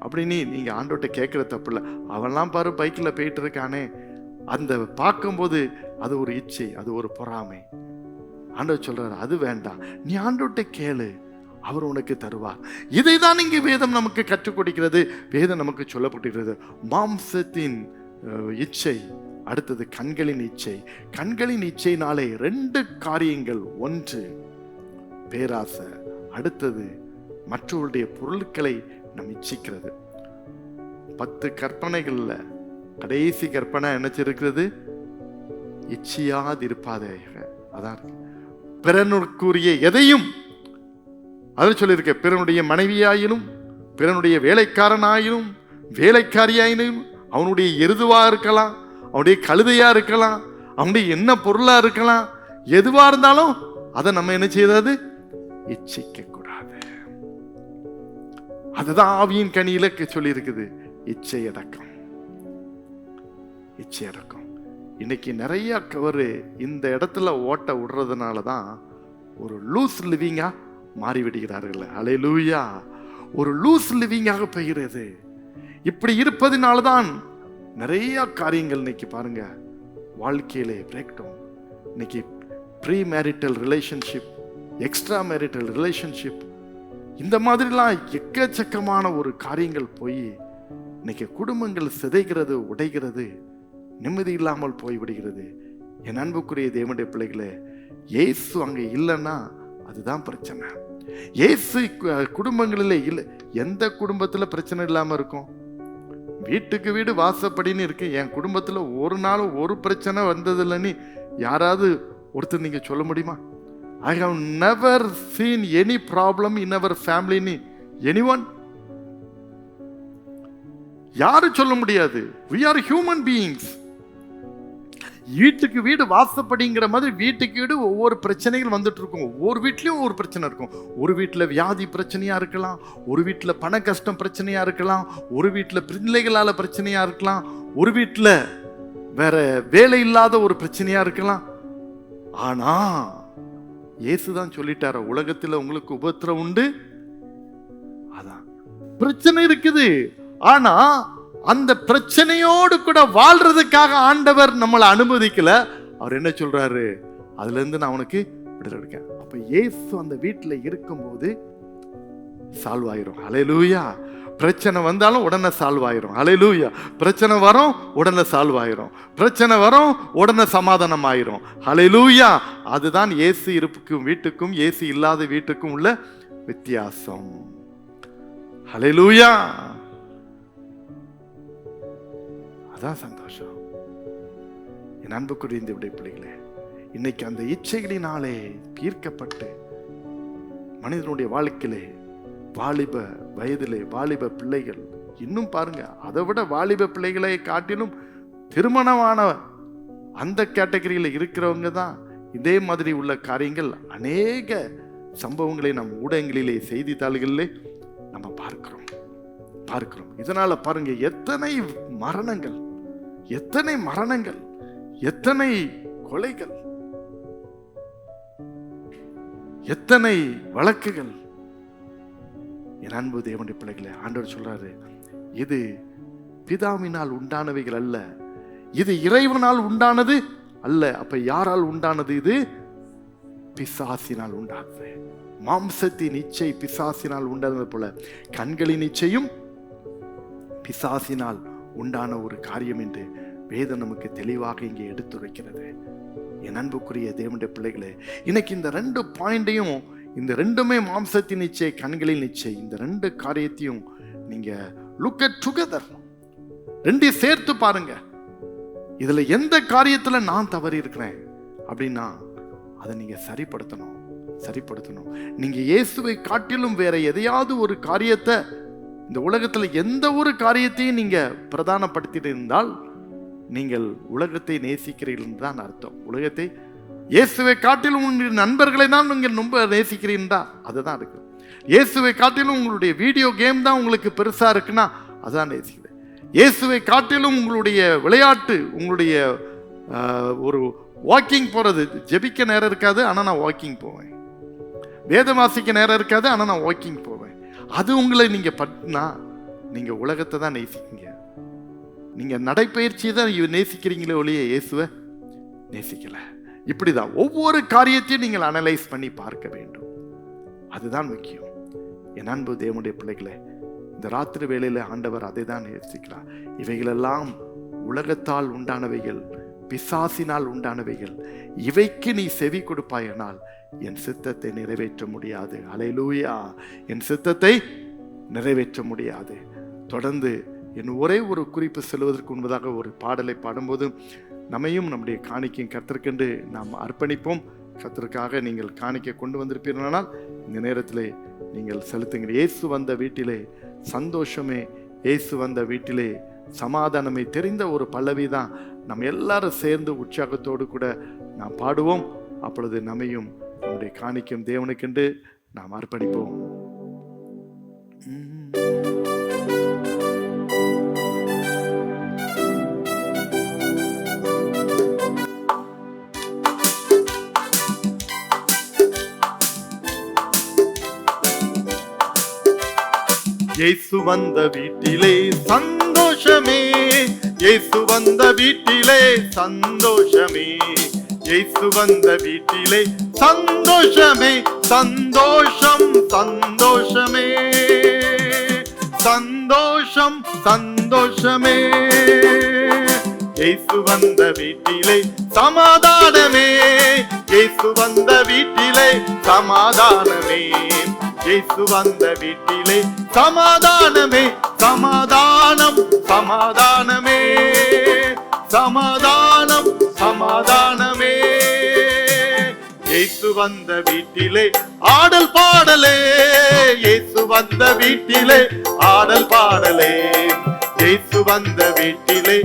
அப்படின்னு நீங்க ஆண்டவர்கிட்ட கேட்கற தப்பு இல்லை. அவன்லாம் பாரு பைக்கில் போயிட்டு இருக்கானே, அந்த பார்க்கும்போது அது ஒரு இச்சை, அது ஒரு பொறாமை. ஆண்டவர் சொல்றாரு அது வேண்டாம், நீ ஆண்டவர்கிட்ட கேளு, அவர் உனக்கு தருவார். இதை தான் இங்கு வேதம் நமக்கு கற்றுக் கொடுக்கிறது. வேதம் நமக்கு சொல்லப்பட்டிருக்கிறது. மாம்சத்தின் இச்சை, அடுத்தது கண்களின் இச்சை. கண்களின் இச்சையினாலே 2 காரியங்கள். ஒன்று பேராசை, அடுத்தது மற்றவருடைய பொருட்களை நம் இச்சிக்கிறது. 10 கற்பனைகள்ல கடைசி கற்பனை என்னச்சிருக்கிறது? இச்சியாதிருப்பாதே. அதான் பிறனுக்குரிய எதையும் அதில் சொல்லியிருக்க, பிறனுடைய மனைவியாயினும், பிறனுடைய வேலைக்காரனாயினும், வேலைக்காரியாயினும், அவனுடைய எருதுவா இருக்கலாம், அவனுடைய கழுதையா இருக்கலாம், அவனுடைய என்ன பொருளா இருக்கலாம், எதுவா இருந்தாலும் அதை நம்ம என்ன செய்யாது? இச்சிக்க கூடாது. அதுதான் ஆவியின் கனியில சொல்லி இருக்குது, இச்சை அடக்கம். இச்சை அடக்கம். இன்னைக்கு நிறைய கவரு இந்த இடத்துல ஓட்ட விடுறதுனால தான் ஒரு லூஸ் லிவிங்கா மாறிவிடுகிறார்கள். ஹல்லேலூயா. ஒரு லூஸ் லிவிங்காக போகிறது. இப்படி இருப்பதனால்தான் நிறைய காரியங்கள் இன்னைக்கு பாருங்க வாழ்க்கையிலே பிரேக் டவுன். இன்னைக்கு pre marital relationship, extra marital relationship, இந்த மாதிரிலாம் எக்கச்சக்கமான ஒரு காரியங்கள் போய் இன்னைக்கு குடும்பங்கள் சிதைகிறது, உடைகிறது, நிம்மதி இல்லாமல் போய்விடுகிறது. என் அன்புக்குரிய தேவனுடைய பிள்ளைகளே, இயேசு அங்கே இல்லைன்னா அதுதான் பிரச்சனை. இயேசு குடும்பங்களிலே இல்லை. எந்த குடும்பத்தில் பிரச்சனை இல்லாமல் இருக்கும்? வீட்டுக்கு வீடு வாசப்படின்னு இருக்கு. என் குடும்பத்தில் ஒரு நாள் ஒரு பிரச்சனை வந்ததில்லைன்னு யாராவது ஒருத்தர் நீங்க சொல்ல முடியுமா? I have never seen any problem in our family. Anyone? யாரும் சொல்ல முடியாது. We are human beings. வீட்டுக்கு வீடு வாசப்படிங்கிற மாதிரி வீட்டுக்கு வீடு ஒவ்வொரு பிரச்சனைகள் வந்துட்டு இருக்கும். ஒவ்வொரு வீட்லயும் ஒவ்வொரு பிரச்சனை இருக்கும். ஒரு வீட்டுல வியாதி பிரச்சனையா இருக்கலாம், ஒரு வீட்டுல பண கஷ்டம் பிரச்சனையா இருக்கலாம், ஒரு வீட்டுல பிள்ளைகளால பிரச்சனையா இருக்கலாம், ஒரு வீட்டுல வேற வேலை இல்லாத ஒரு பிரச்சனையா இருக்கலாம். ஆனா இயேசுதான் சொல்லிட்டார, உலகத்துல உங்களுக்கு உபத்திரம் உண்டு. அதான் பிரச்சனை இருக்குது. ஆனா அந்த பிரச்சனையோடு கூட வாழ்றதுக்காக ஆண்டவர் நம்மளை அனுமதிக்கல. அவர் என்ன சொல்றாரு? அதுல இருந்து நான் உனக்கு விடுதலை இருக்கேன். அப்ப இயேசு அந்த வீட்டுல இருக்கும்போது சால்வ் ஆயிரும். ஹல்லேலூயா. பிரச்சனை வந்தாலும் உடனே சால்வ் ஆயிரும். ஹல்லேலூயா. பிரச்சனை வரும் உடனே சால்வ் ஆயிரும். பிரச்சனை வரும் உடனே சமாதானம் ஆயிரும். ஹல்லேலூயா. அதுதான் இயேசு இருப்புக்கும் வீட்டுக்கும் இயேசு இல்லாத வீட்டுக்கும் உள்ள வித்தியாசம். ஹல்லேலூயா. அதான் சந்தோஷம். என் அன்புக்குரிய இந்த விடை பிள்ளைகளே, இன்னைக்கு அந்த இச்சைகளினாலே தீர்க்கப்பட்டு மனிதனுடைய வாழ்க்கையிலே வாலிப வயதிலே வாலிப பிள்ளைகள், இன்னும் பாருங்க அதை விட வாலிப பிள்ளைகளை காட்டிலும் திருமணமான அந்த கேட்டகரியில் இருக்கிறவங்க தான் இதே மாதிரி உள்ள காரியங்கள் அநேக சம்பவங்களை நம் ஊடகங்களிலே செய்தித்தாள்களிலே நம்ம பார்க்கிறோம். இதனால பாருங்க எத்தனை மரணங்கள், எத்தனை மரணங்கள், எத்தனை கொலைகள், எத்தனை வழக்குகள். என் அன்பு தேவனுடைய பிள்ளைகளே, ஆண்டவர் சொல்றாரு, இது பிதாவினால் உண்டானவைகள் அல்ல, இது இறைவனால் உண்டானது அல்ல. அப்ப யாரால் உண்டானது? இது பிசாசினால் உண்டானது. மாம்சத்தின் இச்சை பிசாசினால் உண்டானது போல கண்களின் இச்சையும் பிசாசினால் உண்டான ஒரு காரியம் என்று வேதம் நமக்கு தெளிவாக இங்கே எடுத்துரைக்கிறது. என் அன்புக்குரிய தேவனுடைய பிள்ளைகளே, இன்னைக்கு இந்த 2 பாயிண்டையும், இந்த 2மே மாம்சத்தின் இச்சை, கண்களின் இச்சை, இந்த 2 காரியத்தையும் நீங்க லுக் அட் டுகெதர். ரெண்டையும் சேர்த்து பாருங்க. இதுல எந்த காரியத்துல நான் தவறி இருக்கிறேன் அப்படின்னா அதை நீங்க சரிப்படுத்தணும். நீங்க இயேசுவை காட்டிலும் வேற எதையாவது ஒரு காரியத்தை, இந்த உலகத்துல எந்த ஒரு காரியத்தையும் நீங்க பிரதானப்படுத்திட்டு இருந்தால் நீங்கள் உலகத்தை நேசிக்கிறீர்கள் தான் அர்த்தம். உலகத்தை, இயேசுவை காட்டிலும் உங்களுடைய நண்பர்களை தான் நீங்கள் ரொம்ப நேசிக்கிறீர்களா, அதுதான் இருக்கு. இயேசுவை காட்டிலும் உங்களுடைய வீடியோ கேம் தான் உங்களுக்கு பெருசா இருக்குன்னா அதான் நேசிக்கிறேன். இயேசுவை காட்டிலும் உங்களுடைய விளையாட்டு, உங்களுடைய ஒரு வாக்கிங் போறது, ஜெபிக்க நேரம் இருக்காது ஆனா நான் வாக்கிங் போவேன், வேதம் வாசிக்க நேரம் இருக்காது ஆனா நான் வாக்கிங் போவேன், அது உங்களை நீங்க பட்டினா நீங்க உலகத்தை தான் நேசிக்கிறீங்க. நீங்க நடைப்பயிற்சியை தான் நேசிக்கிறீங்களே ஒழிய இயேசுவை நேசிக்கல. இப்படிதான் ஒவ்வொரு காரியத்தையும் நீங்கள் அனலைஸ் பண்ணி பார்க்க வேண்டும். அதுதான் முக்கியம். என் அன்பு தேவனுடைய பிள்ளைகளே, இந்த ராத்திரி வேளையில ஆண்டவர் அதை தான் நேசிக்கிறார். இவைகளெல்லாம் உலகத்தால் உண்டானவைகள், பிசாசினால் உண்டானவைகள். இவைக்கு நீ செவி கொடுப்பாயானால் என் சித்தத்தை நிறைவேற்ற முடியாது. அல்லேலூயா. என் சித்தத்தை நிறைவேற்ற முடியாது. தொடர்ந்து என் ஒரே ஒரு குறிப்பு செல்வதற்கு முன்பதாக ஒரு பாடலை பாடும்போது நம்மையும் நம்முடைய காணிக்கையும் கர்த்தருக்கென்று நாம் அர்ப்பணிப்போம். கர்த்தருக்காக நீங்கள் காணிக்கை கொண்டு வந்திருப்பீர்களானால் இந்த நேரத்திலே நீங்கள் செலுத்துங்கள். இயேசு வந்த வீட்டிலே சந்தோஷமே, இயேசு வந்த வீட்டிலே சமாதானமே தெரிந்த ஒரு பல்லவி தான் நம்ம எல்லாரும் சேர்ந்து உற்சாகத்தோடு கூட நாம் பாடுவோம். அப்பொழுது நம்மையும் நம்முடைய காணிக்கையும் தேவனுக்கென்று நாம் அர்ப்பணிப்போம். இயேசு வந்த வீட்டிலே சந்தோஷமே, இயேசு வந்த வீட்டிலே சந்தோஷமே, இயேசு வந்த வீட்டிலே சந்தோஷமே, சந்தோஷம் சந்தோஷமே, சந்தோஷம் சந்தோஷமே. இயேசு வந்த வீட்டிலே சமாதானமே, இயேசு வந்த வீட்டிலே சமாதானமே, இயேசு வந்த வீட்டிலே சமாதானமே, சமாதானம் சமாதானமே, சமாதானம் சமாதானமே. இயேசு வந்த வீட்டிலே ஆடல் பாடலே, இயேசு வந்த வீட்டிலே ஆடல் பாடலே, இயேசு வந்த வீட்டிலே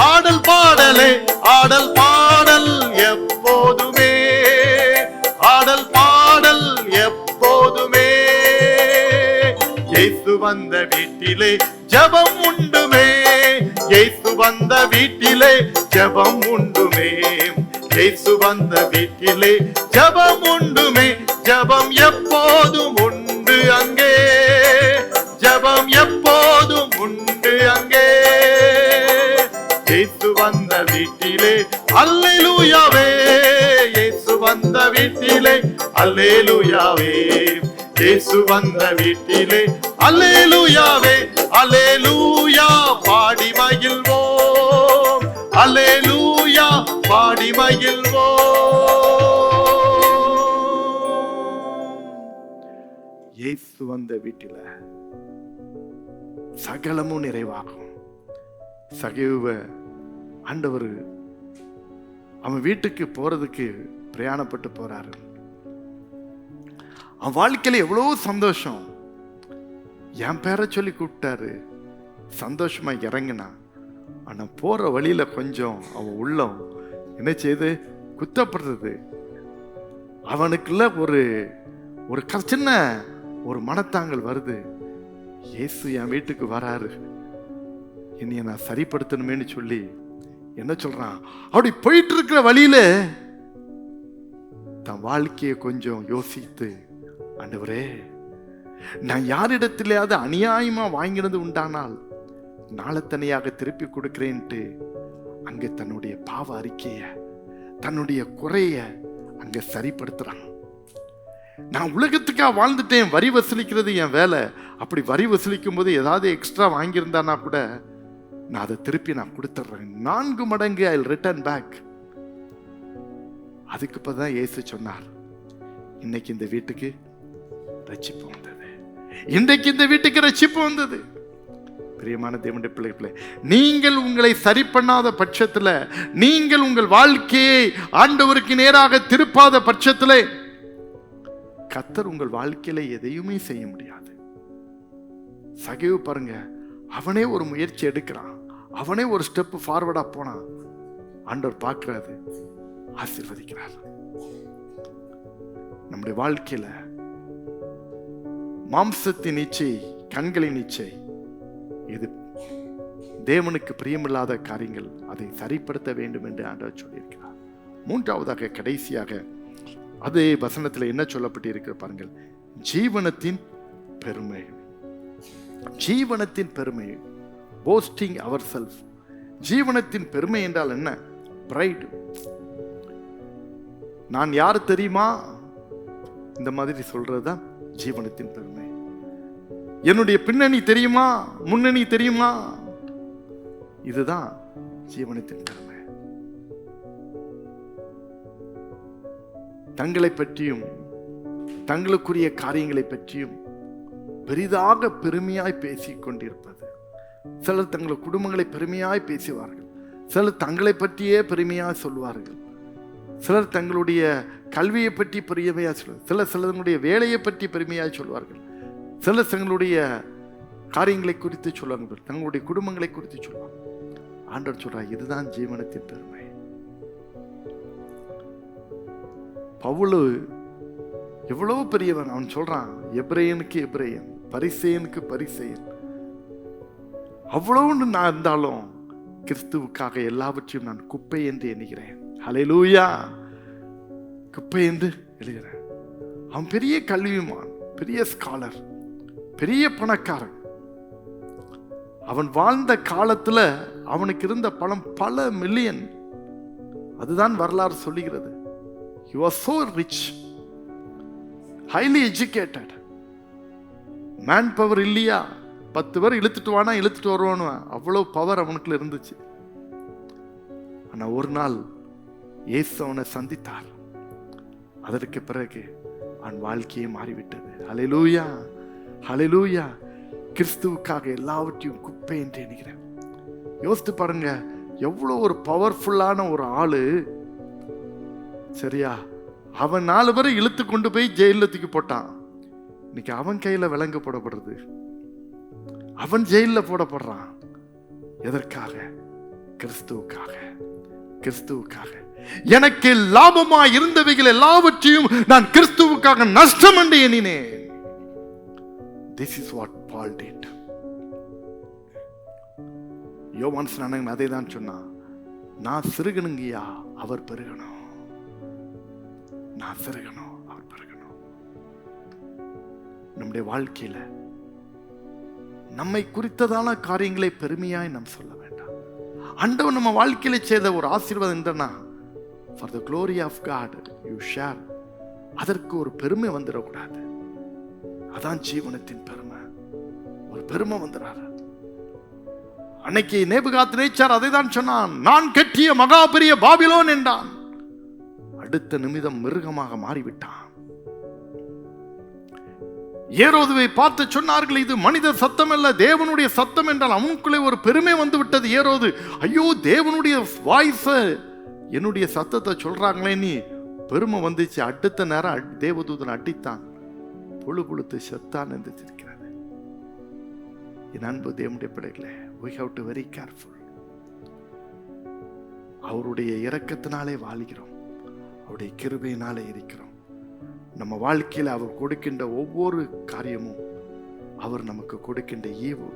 ஆடல் பாடலே, ஆடல் பாடல் எப்போதுமே, ஆடல் பாடல் எப்போதுமே. இயேசு வந்த வீட்டிலே ஜெபம் உண்டுமே, இயேசு வந்த வீட்டிலே ஜெபம் உண்டுமே, இயேசு வந்த வீட்டிலே ஜெபம் உண்டுமே, ஜெபம் எப்போதும் உண்டு அங்கே, ஜெபம் எப்போதும் உண்டு அங்கே. இயேசு வந்த வீட்டிலே அல்லேலூயாவே, இயேசு வந்த வீட்டிலே அல்லேலூயாவே, இயேசு வந்த வீட்டிலே அல்லேலூயாவே, அல்லேலூயா பாடி மகிழ்வோம், அல்லேலூயா பாடி மகிழ்வோம். இயேசு வந்த வீட்டில சகலமும் நிறைவாகும். சகேயுவை ஆண்டவர் அவன் வீட்டுக்கு போறதுக்கு பிரயாணப்பட்டு போறாரு. அவன் வாழ்க்கையில எவ்வளவு சந்தோஷம். என் பேரை சொல்லி கூப்பிட்டாரு, சந்தோஷமா இறங்கினான். ஆனா போற வழியில கொஞ்சம் அவன் உள்ளம் என்ன செய்து குத்தப்படுறது. அவனுக்குள்ள ஒரு ஒரு சின்ன ஒரு மனத்தாங்கல் வருது. இயேசு என் வீட்டுக்கு வராரு, என்னைய நான் சரிப்படுத்தணுமேன்னு சொல்லி என்ன சொல்றான். அப்படி போயிட்டு இருக்கிற வழியில தன் வாழ்க்கையை கொஞ்சம் யோசித்து, ஆண்டவரே நான் யாரிடத்திலேயாவது அநியாயமா வாங்கினது உண்டானால் நாளத்தனையாக திருப்பி கொடுக்கிறேன்ட்டு அங்க தன்னுடைய பாவ அறிக்கைய, தன்னுடைய குறைய அங்க சரிப்படுத்துறான். நான் உலகத்துக்காக வாழ்ந்துட்டேன், வரி வசூலிக்கிறது என் வேலை. அப்படி வரி வசூலிக்கும் போது ஏதாவது எக்ஸ்ட்ரா வாங்கியிருந்தானா கூட நான் அதை திருப்பி நான் கொடுத்துட்றேன், 4 மடங்கு ஐ ரிட்டர்ன் பேக். அதுக்கு இப்பதான் இயேசு சொன்னார், இன்னைக்கு இந்த வீட்டுக்கு ரட்சிப்பு வந்தது, இன்றைக்கு இந்த வீட்டுக்கு ரட்சிப்பு வந்தது. பிரியமான தேவனுடைய பிள்ளைகளே, நீங்கள் உங்களை சரி பண்ணாத பட்சத்தில், நீங்கள் உங்கள் வாழ்க்கையை ஆண்டவருக்கு நேராக திருப்பாத பட்சத்தில், கர்த்தர் உங்கள் வாழ்க்கையில எதையுமே செய்ய முடியாது. சகேவு பாருங்க, அவனே ஒரு முயற்சி எடுக்கிறான், அவனே ஒரு ஸ்டெப் ஃபார்வர்டா போனான். ஆண்டவர் பார்க்கிறாரு, ஆசீர்வதிக்கிறார். நம்முடைய வாழ்க்கையில மாம்சத்தின் இச்சை, கண்களின் இச்சை, இது தேவனுக்கு பிரியமில்லாத காரியங்கள், அதை சரிப்படுத்த வேண்டும் என்று ஆண்டவர் சொல்லியிருக்கிறார். மூன்றாவதாக, கடைசியாக அதே வசனத்தில் என்ன சொல்லப்பட்டு இருக்கிற பாருங்கள், ஜீவனத்தின் பெருமை. ஜீவனத்தின் பெருமை, போஸ்டிங் அவர் செல்ஃப். ஜீவனத்தின் பெருமை என்றால் என்ன? பிரைட். நான் யார் தெரியுமா, இந்த மாதிரி சொல்றதுதான் ஜீவனத்தின் பெருமை. என்னுடைய பின்னணி தெரியுமா, முன்னணி தெரியுமா, இதுதான் ஜீவனத்தின் பெருமை. தங்களை பற்றியும் தங்களுக்குரிய காரியங்களை பற்றியும் பெரிதாக பெருமையாய் பேசிக் கொண்டிருப்பது. சிலர் தங்கள் குடும்பங்களை பெருமையாய் பேசுவார்கள், சிலர் தங்களை பற்றியே பெருமையாய் சொல்வார்கள், சிலர் தங்களுடைய கல்வியை பற்றி பெருமையாக சொல்வார்கள், சிலருடைய வேலையை பற்றி பெருமையாக சொல்வார்கள், சிலர் தங்களுடைய காரியங்களை குறித்து சொல்வார்கள், தங்களுடைய குடும்பங்களை குறித்து சொல்வாங்க. ஆண்டவர் சொல்றார், இதுதான் ஜீவனத்தின் பெருமை. பவுல் எவ்வளவு பெரியவன், அவன் சொல்றான், எபிரேயனுக்கு எபிரேயன், பரிசேயனுக்கு பரிசேயன். அவ்வளவு நான் இருந்தாலும் கிறிஸ்துவுக்காக எல்லாவற்றையும் நான் குப்பை என்று எண்ணுகிறேன். ஹல்லேலூயா. குப்பை என்று எழுதுகிறேன். அவன் பெரிய கல்விமான், பெரிய ஸ்காலர், பெரிய பணக்காரன். அவன் வாழ்ந்த காலத்துல அவனுக்கு இருந்த பணம் பல மில்லியன். அதுதான் வரலாறு சொல்லுகிறது. He was so rich, highly educated. Man power இல்லையா, 10 பேர் இழுத்துட்டு வானா இழுத்துட்டு வருவானு, அவ்வளவு பவர் அவனுக்குள்ள இருந்துச்சு. ஆனா ஒரு நாள் இயேசு அவனை சந்தித்தார். அதற்கு பிறகு அவன் வாழ்க்கையே மாறிவிட்டது. ஹல்லேலூயா, ஹல்லேலூயா. கிறிஸ்துவுக்காக எல்லாவற்றையும் குப்பை என்று எண்ணுகிறேன். யோசித்து பாருங்க, எவ்வளவு ஒரு பவர்ஃபுல்லான ஒரு ஆளு. சரியா, அவன் 4 பேரை இழுத்து கொண்டு போய் ஜெயில தூக்கி போட்டான். இன்னைக்கு அவன் கையில விலங்கு போடப்படுறது, அவன் ஜெயில போடப்படுறான். எதற்காக? கிறிஸ்துவுக்காக. கிறிஸ்துவுக்காக. எனக்கு லாபமா இருந்தவைகள் எல்லாவற்றையும் நான் கிறிஸ்துவுக்காக நஷ்டம் என்று எண்ணினேன். This is what Paul did. யோவான் ஸ்நானகன் அதை தான் சொன்னான், நான் சிறுகணுங்கய்யா, அவர் பெருகணும். நான் சிறுகணும், அவர் பெருகணும். நம்முடைய வாழ்க்கையில நம்மை குறித்ததான காரியங்களை பெருமையாய் நாம் சொல்ல வேண்டாம். ஆண்டவர் நம்ம வாழ்க்கையில செய்த ஒரு ஆசீர்வாதம் என்னன்னா, for the glory of God you share. அதற்கு ஒரு பெருமை வந்துடக்கூடாது. அதான் ஜீவனத்தின் பெருமை. ஒரு பெருமை வந்துடாரு. அன்னைக்கு நேபுகாத்நேச்சார் அதை தான் சொன்னான், நான் கட்டிய மகா பெரிய பாபிலோன் என்றான். அடுத்த நிமிடம் மிருகமாக மாறிவிட்டான். ஏரோதுவை பார்த்து சொன்னார்கள், இது மனித சத்தம் அல்ல, தேவனுடைய சத்தம் என்றால் அவனுக்குள்ளே ஒரு பெருமை வந்து விட்டது. ஏரோது, ஐயோ தேவனுடைய வாய்ஸ், என்னுடைய சத்தத்தை சொல்றாங்களே, நீ பெருமை வந்துச்சு. அடுத்த நேரம் தேவதூதன் அடித்தான், புழு புழுத்து செத்தான் என்று இருக்கிறது. என் அன்பு தேவனுடைய பிள்ளைகளே, we have to very careful. அவருடைய இரக்கத்தினாலே வாழ்கிறோம், அவருடைய கிருபையினாலே இருக்கிறோம். நம்ம வாழ்க்கையில் அவர் கொடுக்கின்ற ஒவ்வொரு காரியமும், அவர் நமக்கு கொடுக்கின்ற ஈவு,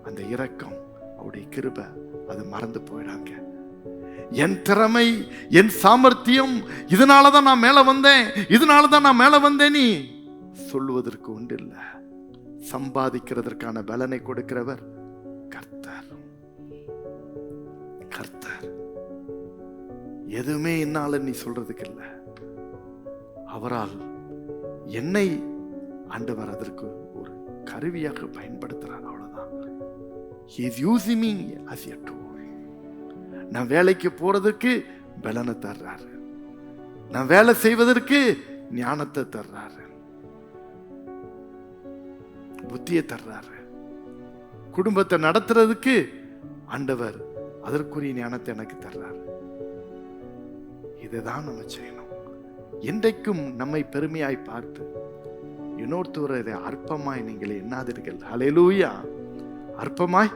அந்த இரக்கம், அவருடைய கிருபை, அது மறந்து போயிடாங்க. என் திறமை, என் சாமர்த்தியம், இதனாலதான் நான் மேல வந்தேன், இதனாலதான் நான் மேல வந்தேன் நீ சொல்லுவதற்கு உண்டு இல்ல. சம்பாதிக்கிறதற்கான பலனை கொடுக்கிறவர் கர்த்தர். கர்த்தர். எதுவுமே என்னால நீ சொல்றதுக்கு இல்லை. அவரால் என்னை ஆண்டவர் அதற்கு ஒரு கருவியாக பயன்படுத்துறார். அவ்வளவுதான். He is using me as a tool. நான் வேலைக்கு போறதுக்கு பலனை தர்றாரு, நான் வேலை செய்வதற்கு ஞானத்தை தர்றாரு, புத்தியை தர்றாரு. குடும்பத்தை நடத்துறதுக்கு ஆண்டவர் அதற்குரிய ஞானத்தை எனக்கு தர்றார். இதுதான் நம்ம செய்யணும். என்றைக்கும் நம்மை பெருமையாய் பார்த்து இன்னொருத்தரை அற்பமாய் நீங்கள் எண்ணாதீர்கள். ஹல்லேலூயா. அற்பமாய்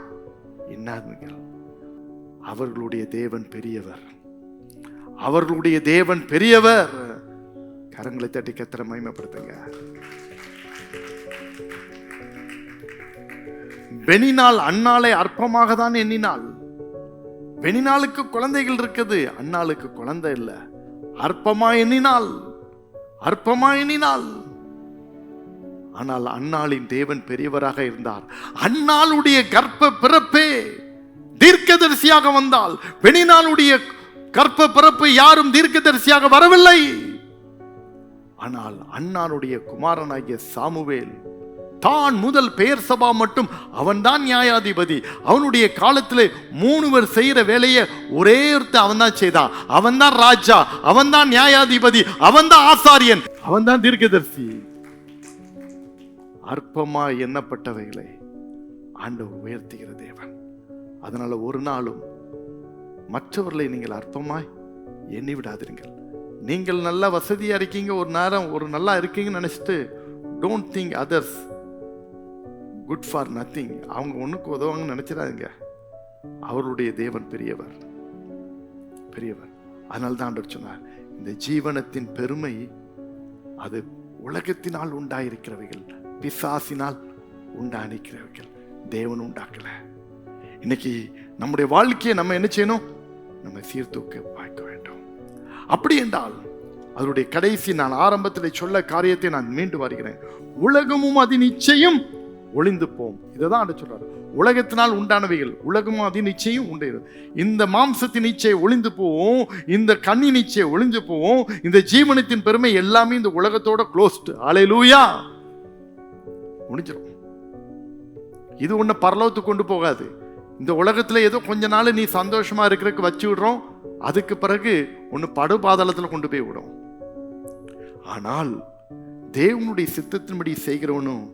எண்ணாதீர்கள். அவர்களுடைய தேவன் பெரியவர். அவர்களுடைய தேவன் பெரியவர். கரங்களை தட்டி கர்த்தரை மகிமைப்படுத்துங்க. பெனினாள் அன்னாளை அற்பமாக தான் எண்ணினாள். பெனினாளுக்கு குழந்தைகள் இருக்குது, அன்னாளுக்கு குழந்தை இல்ல. அற்பமா எண்ணினாள், அற்பமா எண்ணினாள். ஆனால் அன்னாளின் தேவன் பெரியவராக இருந்தார். அன்னாளுடைய கர்ப்ப பிறப்பே தீர்க்கதரிசியாக வந்தால், பெனினாளுடைய கர்ப்ப பிறப்பு யாரும் தீர்க்கதரிசியாக வரவில்லை. ஆனால் அன்னாளுடைய குமாரனாகிய சாமுவேல் தான் முதல் பெயர் சபா மட்டும் அவன்தான் நியாயாதிபதி. அவனுடைய காலத்தில் 3 பேர் செய்யற வேலையை ஒரே ஒருத்தர் அவன் தான் செய்தான். அவன் தான் ராஜா, அவன் தான் நியாயாதிபதி, அவன் தான் ஆசாரியன், அவன் தான் தீர்க்கதரிசி. அற்பமாய் எண்ணப்பட்டவைகளை ஆண்டவர் உயர்த்துகிற தேவன். அதனால ஒரு நாளும் மற்றவர்களை நீங்கள் அற்பமாய் எண்ணி விடாதீர்கள். நீங்கள் நல்லா வசதியா இருக்கீங்க, ஒரு நேரம் ஒரு நல்லா இருக்கீங்கன்னு நினைச்சிட்டு don't think others good for nothing. அவங்க ஒண்ணுக்கு உதவாங்கன்னு நினைச்சிடாதீங்க. அவருடைய தேவன் பெரியவர், பெரியவர். அதனால தான் ஆண்டவர் சொன்னார், இந்த ஜீவனத்தின் பெருமை அது உலகத்தினால் உண்டாயிருக்கிறவைகள், பிசாசினால் உண்டாயிருக்கிறவைகள், தேவன் உண்டாக்கல. இன்னைக்கு நம்முடைய வாழ்க்கையை நம்ம என்ன செய்யணும்? நம்ம சீர்தூக்க பார்க்க வேண்டும். அப்படி என்றால் அதனுடைய கடைசி, நான் ஆரம்பத்தில் சொல்ல காரியத்தை நான் மீண்டும் வருகிறேன். உலகமும் அது நிச்சயம் ஒளிந்து போம். இதைதான் ஆண்டு சொல்றாரு. உலகத்தினால் உண்டானவைகள், உலகமும் அது நிச்சயம் உண்டு. இந்த மாம்சத்தின் நிச்சய ஒளிந்து போவோம், இந்த கண்ணி நிச்சய ஒளிந்து போவோம், இந்த ஜீவனத்தின் பெருமை எல்லாமே இந்த உலகத்தோட க்ளோஸ்ட். ஹல்லேலூயா. முடிஞ்சிடும். இது ஒண்ணு பரலோகத்துக்கு கொண்டு போகாது. இந்த உலகத்துல ஏதோ கொஞ்ச நாள் நீ சந்தோஷமா இருக்கிறதுக்கு வச்சு விடுறோம், அதுக்கு பிறகு ஒன்னு படுபாதாளத்துல கொண்டு போய் விடும். ஆனால் தேவனுடைய சித்தத்தின்படி செய்கிறவனும்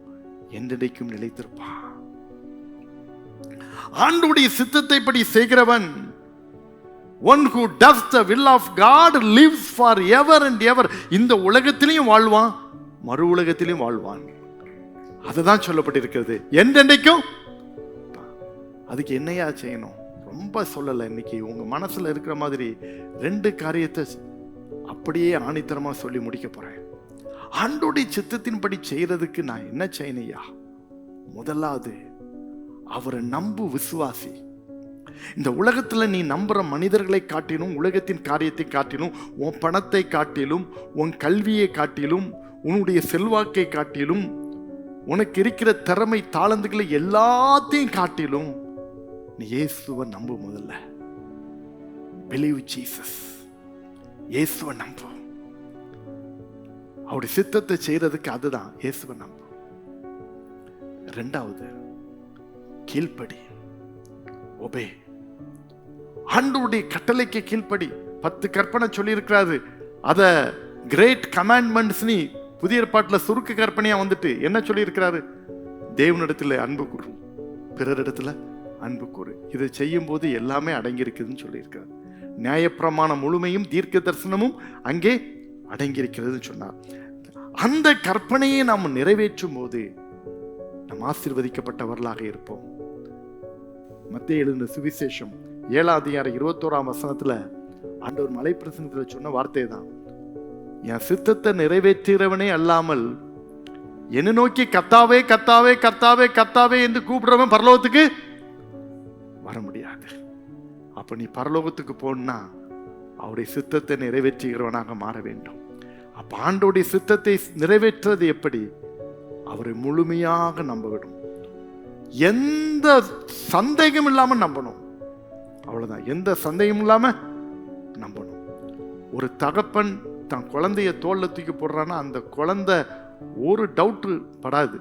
என்றைக்கும் நிலைத்திருப்பான். ஆண்டவருடைய சித்தத்தை படி செய்கிறவன், one who does the will of God lives forever and ever. இந்த உலகத்திலையும் வாழ்வான், மறு உலகத்திலையும் வாழ்வான். அதுதான் சொல்லப்பட்டிருக்கிறது, என்றென்றைக்கும். அதுக்கு என்னையா செய்யணும்? ரொம்ப சொல்லலை. இன்னைக்கு உங்க மனசுல இருக்கிற மாதிரி 2 காரியத்தை அப்படியே ஆணித்தரமா சொல்லி முடிக்க போறேன். ஆண்டோடைய சித்தத்தின்படி செய்யறதுக்கு நான் என்ன செய்யணையா? முதலாவது, அவரை நம்பு, விசுவாசி. இந்த உலகத்துல நீ நம்புற மனிதர்களை காட்டிலும், உலகத்தின் காரியத்தை காட்டிலும், உன் பணத்தை காட்டிலும், உன் கல்வியை காட்டிலும், உன்னுடைய செல்வாக்கை காட்டிலும், உனக்கு இருக்கிற திறமை தாளந்துகளை எல்லாத்தையும் காட்டிலும் நீ இயேசுவை நம்பு. முதல்ல believe Jesus. இயேசுவை நம்பு. அவருடைய சித்தத்தை செய்யறதுக்கு அதுதான், இயேசுவை நம்பு. 2வது, கீழ்ப்படி, ஒபே. ஆண்டவருடைய கட்டளைக்கு கீழ்ப்படி. 10 கற்பனை சொல்லி இருக்கிறாரு. அத கிரேட் கமாண்ட்மெண்ட்ஸ் நீ புதிய ஏற்பாட்டுல சுருக்க கற்பனையா வந்துட்டு என்ன சொல்லி இருக்கிறாரு? தேவனிடத்துல அன்பு கூறு, பிறரிடத்துல அன்பு கூறு. இதை செய்யும் போது எல்லாமே அடங்கி இருக்குதுன்னு சொல்லி இருக்கிறார். நியாயப்பிரமாணம் முழுமையும் தீர்க்க தரிசனமும் அங்கே அடங்கி இருக்கிறது சொன்னார். அந்த கற்பனையை நாம் நிறைவேற்றும் போது நாம் ஆசீர்வதிக்கப்பட்டவர்களாக இருப்போம். மத்தேயு எழுதின சுவிசேஷம் 7ஆம் அதிகாரம் 21ஆம் வசனத்துல ஆண்டவர் மலை பிரசங்கத்துல சொன்ன வார்த்தை தான், என் சித்தத்தை நிறைவேற்றுகிறவனே அல்லாமல் என்னை நோக்கி கர்த்தாவே கர்த்தாவே கர்த்தாவே கர்த்தாவே என்று கூப்பிடுறவன் பரலோகத்துக்கு வர முடியாது. அப்ப நீ பரலோகத்துக்கு போனா அவருடைய சித்தத்தை நிறைவேற்றுகிறவனாக மாற வேண்டும். அப்ப ஆண்டோடைய சித்தத்தை நிறைவேற்றுறது எப்படி? அவரை முழுமையாக நம்ப வேண்டும். எந்த சந்தேகம் இல்லாம நம்பணும். அவ்வளவுதான், எந்த சந்தேகம் இல்லாம நம்பணும். ஒரு தகப்பன் தன் குழந்தைய தோல்ல தூக்கி போடுறான்னா அந்த குழந்தை ஒரு டவுட் படாது,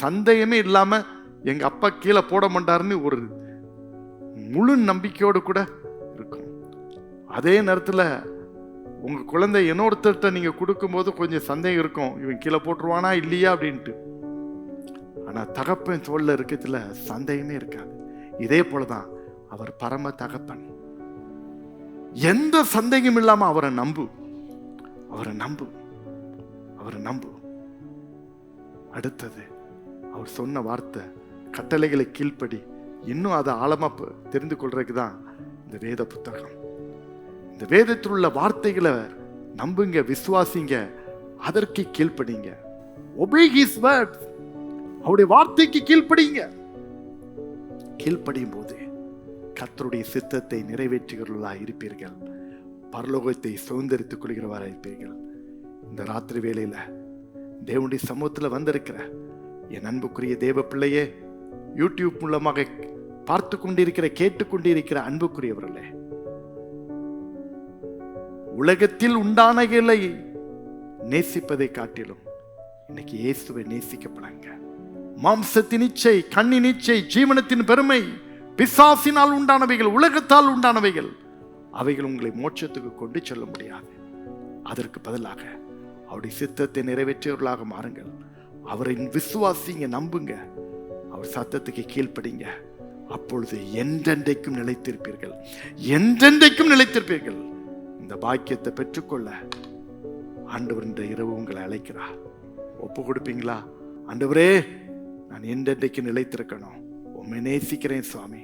சந்தேகமே இல்லாம எங்க அப்பா கீழே போட மாட்டாருன்னு ஒரு முழு நம்பிக்கையோடு கூட இருக்கும். அதே நேரத்துல உங்க குழந்தை இன்னொருத்தர்கிட்ட நீங்க கொடுக்கும் போது கொஞ்சம் சந்தேகம் இருக்கும், இவன் கீழே போட்டுருவானா இல்லையா அப்படின்ட்டு. ஆனா தகப்பன் தோல்ல இருக்கிறதுல சந்தேகமே இருக்காது. இதே போலதான் அவர் பரம தகப்பன். எந்த சந்தேகம் இல்லாம அவரை நம்பு, அவரை நம்பு, அவரை நம்பு. அடுத்தது அவர் சொன்ன வார்த்தை, கட்டளைகளை கீழ்ப்படி. இன்னும் அதை ஆழமா தெரிந்து கொள்றதுக்கு தான் இந்த வேத புத்தகம். இந்த வேதத்தில் உள்ள வார்த்தைகளை நம்புங்க, விசுவாசிங்க, அதற்கு கீழ்ப்படிங்க. obey his word. அவருடைய வார்த்தைக்கு கீழ்ப்படிங்க. கீழ்ப்படியும் போது கர்த்தருடைய சித்தத்தை நிறைவேற்றுகிறவர்களாக இருப்பீர்கள். பரலோகத்தை சுதந்திரித்துக் கொள்கிறவராக இருப்பீர்கள். இந்த ராத்திரி வேளையில தேவனுடைய சமூகத்தில் வந்திருக்கிற என் அன்புக்குரிய தேவ பிள்ளையே, யூடியூப் மூலமாக பார்த்து கொண்டிருக்கிற, கேட்டுக்கொண்டிருக்கிற அன்புக்குரியவர்களே, உலகத்தில் உண்டானகளை நேசிப்பதை காட்டிலும் இன்னைக்கு இயேசுவை நேசிக்கப்படாங்க. மாம்சத்தின் இச்சை, கண்ணின் இச்சை, ஜீவனத்தின் பெருமை, பிசாசினால் உண்டானவைகள், உலகத்தால் உண்டானவைகள், அவைகள் உங்களை மோட்சத்துக்கு கொண்டு செல்ல முடியாது. அதற்கு பதிலாக அவருடைய சித்தத்தை நிறைவேற்றியவர்களாக மாறுங்கள். அவரை விசுவாசிங்க, நம்புங்க, அவர் சத்தத்துக்கு கீழ்ப்படிங்க. அப்பொழுது என்றென்றைக்கும் நிலைத்திருப்பீர்கள், என்றென்றைக்கும் நிலைத்திருப்பீர்கள். இந்த பாக்கியத்தை பெற்றுக்கொள்ள ஆண்டவர் இந்த இரவு உங்களை அழைக்கிறார். ஒப்பு கொடுப்பீங்களா? ஆண்டவரே, நான் என்றென்றைக்கு நிலைத்திருக்கணும். உண்மை நேசிக்கிறேன் சுவாமி,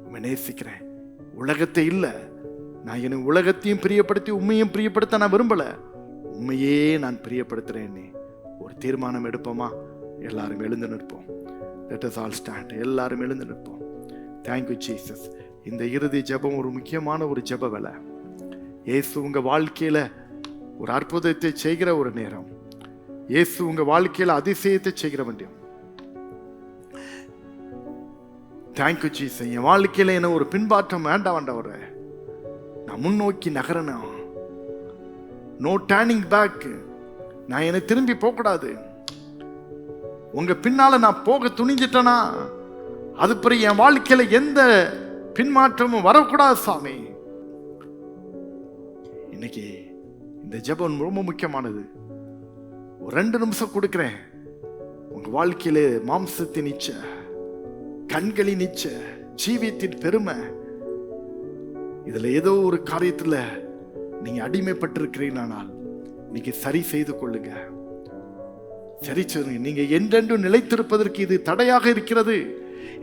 உண்மை நேசிக்கிறேன். உலகத்தை இல்லை, நான் என் உலகத்தையும் பிரியப்படுத்தி உண்மையும் பிரியப்படுத்த நான் விரும்பல, உண்மையே நான் பிரியப்படுத்துறேன். ஒரு தீர்மானம் எடுப்போமா? எல்லாரும் எழுந்து நிற்போம். Let us all stand. எல்லாரும் எழுந்து நிற்போம். Thank you Jesus. இந்த இறுதி ஜெபம் ஒரு முக்கியமான ஒரு ஜெப வேளை. இயேசு உங்க வாழ்க்கையில ஒரு அற்புதத்தை செய்கிற ஒரு நேரம். இயேசு உங்க வாழ்க்கையில அதிசயத்தை செய்கிற வேண்டியம். Thank you Jesus. என் வாழ்க்கையில என்ன ஒரு பின்பாற்றம் வேண்டாம் ஆண்டவரே, நான் முன்னோக்கி நகரணும். No turning back. நான் என்னை திரும்பி போகக்கூடாது. உங்க பின்னால நான் போக துணிஞ்சிட்டேனா அது பிறகு என் வாழ்க்கையில எந்த பின்மாற்றமும் வரக்கூடாது சாமி. இன்னைக்கு இந்த ஜெபம் ரொம்ப முக்கியமானது. ஒரு 2 நிமிஷம் கொடுக்கிறேன். உங்க வாழ்க்கையில மாம்சத்தின் இச்சை, கண்களின் இச்சை, ஜீவியத்தின் பெருமை, இதுல ஏதோ ஒரு காரியத்துல நீங்க அடிமைப்பட்டிருக்கிறீங்களானால் நீங்க சரி செய்து கொள்ளுங்க. சரி செய்யுங்க. நீங்க என்றென்றும் நிலைத்திருப்பதற்கு இது தடையாக இருக்கிறது.